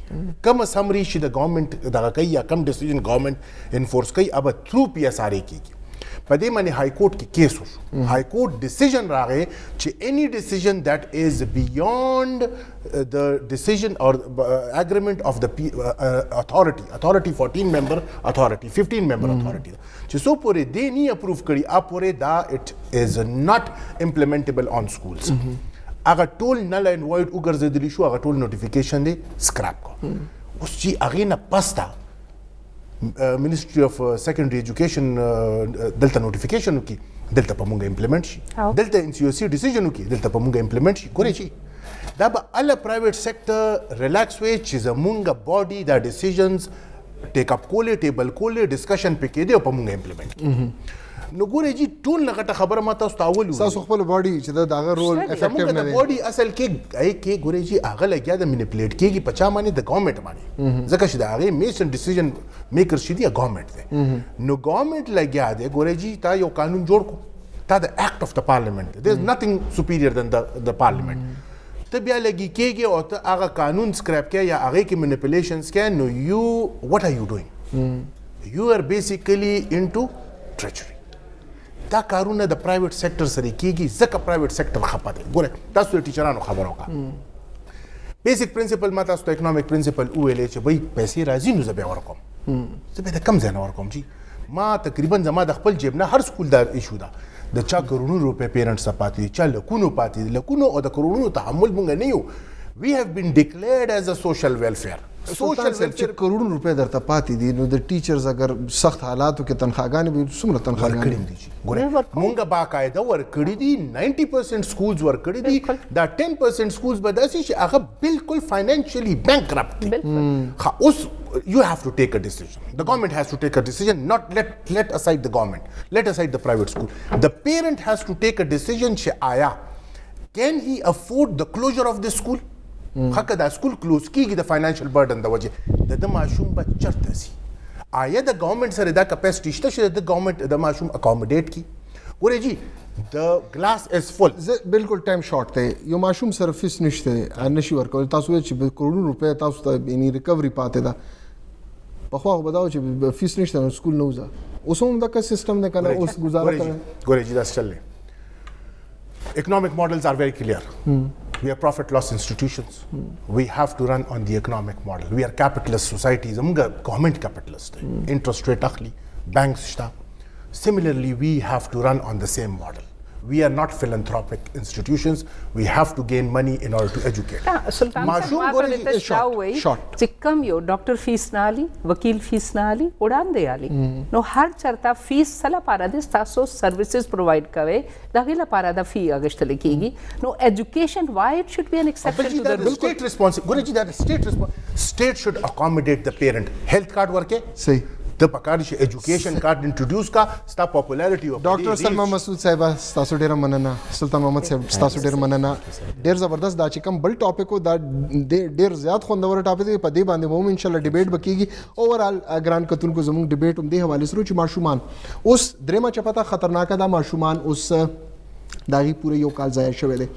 کوم سمري چې د ګورنمنت دغه کوي یا کوم ډیسیژن ګورنمنت انفورس کوي هغه تھرو پی ایس آر ای کیږي په دې باندې های کورټ کې کیس وشو های کورټ ډیسیژن راغی چې اني ډیسیژن دیٹ از بیونډ د ډیسیژن اور اګریمنٹ اف د اتھارټي 14 ممبر اتھارټي 15 ممبر اتھارټي چې سو پورې دې نه اپروف کړي ا پورې دا اټ از ناٹ امپلیمنټیبل آن سکولز هغه ټول نل اینڈ وایډ وګرځېدلی شو هغه ټول نوټیفیکیشن دی سکراب کو اوس چې هغې نه پسته منسټري اف سیکنډري ایجوکیشن دلته نوټیفیکیشن وکړي دلته په مونږ امپلیمنټ شي دلته ان سی او سی ډیسیژن وکړي دلته په مونږ امپلیمنټ شي ګورئ چې دا به اله پرایویټ سیکټر ریلیکس وي چې زمونږ باډي دا ډیسیژنز ټیک اپ کولې ټیبل کولې ډسکشن پې کېدی او په مونږ امپلیمنټ نو ګورئ جی ټول نه غټه خبره ما تاسو ته اول تاسو خپل باډي چې دا هغه رول افیکټیو نه دی باډي اصل کې ګورئ جی هغه لګیا د منیپولیټ کېږي په چا باندې د ګورنمنټ باندې ځکه چې د هغې میسن ډیسیژن میکر چې دی ګورنمنټ دی نو ګورنمنټ لګیا دی ګورئ جی تا یو قانون جوړ کو تا د ایکټ اف د پارلیمنٹ دیر از نثینګ سپیریئر دین د پارلیمنٹ ته بیا لګي کېږي او ته هغه قانون سکریپ کې یا هغې کې منیپولیشنز کې نو یو واټ آر یو ډوینګ یو آر بیسیکلی انټو ټریچري دا کارونه د پرایویټ سیکټر سره کیږي ځکه پرایویټ سیکټر خپه دی ګوره تاسو د ټیچرانو خبره وکړه بیسیک پرنسپل ما تاسو ته اکنامک پرنسپل وویلې چې وایي پیسې راځي نو زه به ورکوم زه به د کم ځای نه ورکوم چې ما تقریبا زما د خپل جیب نه هر سکول دا ایشو ده د چا کروڑونو روپۍ پیرنټس ته پاتې دي چا لکونو پاتې دي لکونو او د کروڑونو تحمل مونږ نه یو we have been declared as a social welfare سوشل ویلفیر کروڑونو روپے درته پاتې دي نو د ټیچرز اگر سخت حالاتو کې تنخواګانې به څومره تنخواګانې دي ګوره مونږ باقاعده ورکړي دي 90% سکولز ورکړي دي دا 10% سکولز به داسې چې هغه بالکل فاینانشلی بینکرپټ دي اوس you have to take a decision the government has to take a decision not let aside the government let aside the private school the parent has to take a decision چې آیا can he afford the closure of this school حق دا سکول کلوز کیږي د فاینانشل برډن د وجه د ماشوم به چرته سي آیا د ګورنمنت سره دا کپاسټی شته چې د ګورنمنت د ماشوم اکاموډیټ کی ګورئ جی د ګلاس از فل بالکل ټایم شارټ دی یو ماشوم سره فیس نشته نشي ورکول تاسو چې کروڑونو روپے تاسو ته یعنی ریکوري پاتې ده په خو بداو چې فیس نشته نو سکول نه وځه اوس هم دا سیستم نه کنه اوس گزاره کوي ګورئ جی دا چلې economic models are very clear we are profit loss institutions we have to run on the economic model we are capitalist societies among government capitalist interest rate akhli banks shta similarly we have to run on the same model we are not philanthropic institutions we have to gain money in order to educate سلطان صاحب ما ته شاوي چې کم یو ډاکټر فیس نه علي وکیل فیس نه علي وړاندې علي نو هر چرته فیس سره پاره د تاسو سرویسز پروواید کوي دا غیله پاره د فی اگشتل کیږي نو ایجوکیشن why it should be an exception to the rule state responsibility ګورئ that state should accommodate the parent health card ورکه صحیح د پکار شي ایجوکیشن کارت انټروډیوس کا ستا پاپولارټي او ډاکټر سلمان مسعود صاحب تاسو ډیر مننه سلطان محمد صاحب تاسو ډیر مننه ډیر زبردست دا چې کوم بل ټاپک دا ډیر زیات خوندور ټاپک دی په دې باندې مو ان شاء الله ډیبیټ وکړي اوورال ګران کتونکو زموږ ډیبیټ هم دی حواله سره چې ماشومان اوس درېمه چپتا خطرناک دا ماشومان اوس داغي پوره یو کال ضایع شوی دی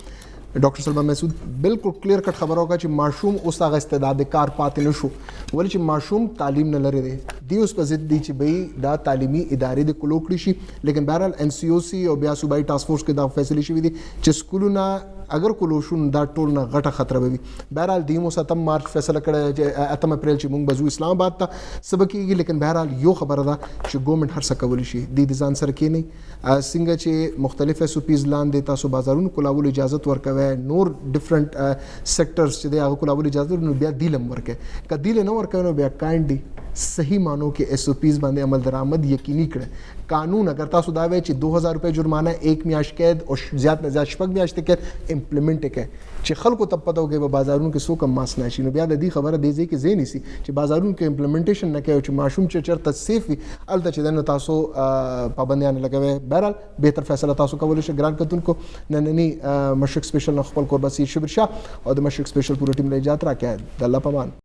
ډاکټر سلمان مسعود بالکل کلیر کټ خبره وکړه چې ماشوم اوس هغه استعداد کار پاتې نشو ولې چې ماشوم تعلیم نه لري دی اوس په ضد دی چې به دا تعلیمي ادارې د کلوکړي شي لیکن بهرحال ان سی او سی او بیا صوبایي ټاسک فورس کې دا فیصله شوې دي چې سکولونه اگر کلوشون دا ټول نه غټه خطر به وي بهرحال دیمو 7 مارچ فیصله کړه چې 8 اپریل چې موږ بزو اسلام آباد ته سبق کیږي لیکن بهرحال یو خبره ده چې ګورنمنت هر څه کولی شي د ځان سره کې نه څنګه چې مختلف اس او پیز لاندې تاسو بازارونو کولول اجازه ورکوي نور ډیفرنٹ سیکټرز چې دا کولول اجازه نو بیا دیلم ورکه کدی له نو ورکه نو بیا کایندلی صحیح مانو کې اس او پیز باندې عمل درآمد یقیني کړه قانون اگر تاسو دا وای چې 2000 روپے جرمانه 1 میاشت قید او زیات نه زیات شپږ میاشتې قید امپلیمنٹ کړي چې خلکو ته پته وګي په بازارونو کې سو کم ماس نشي نو بیا د دې خبره دی چې زه نسی چې بازارونو کې امپلیمنټیشن نه کوي چې ماشوم چې چرته سیف وي الته چې نو تاسو پابندیان لګوي بهرحال بهتر فیصله تاسو کولای شئ ګران کتونکو نننی مشرق سپیشل خپل قرباسي شبیر شاه او د مشرق سپیشل پوره ټیم له اجازه راکړه د الله پامان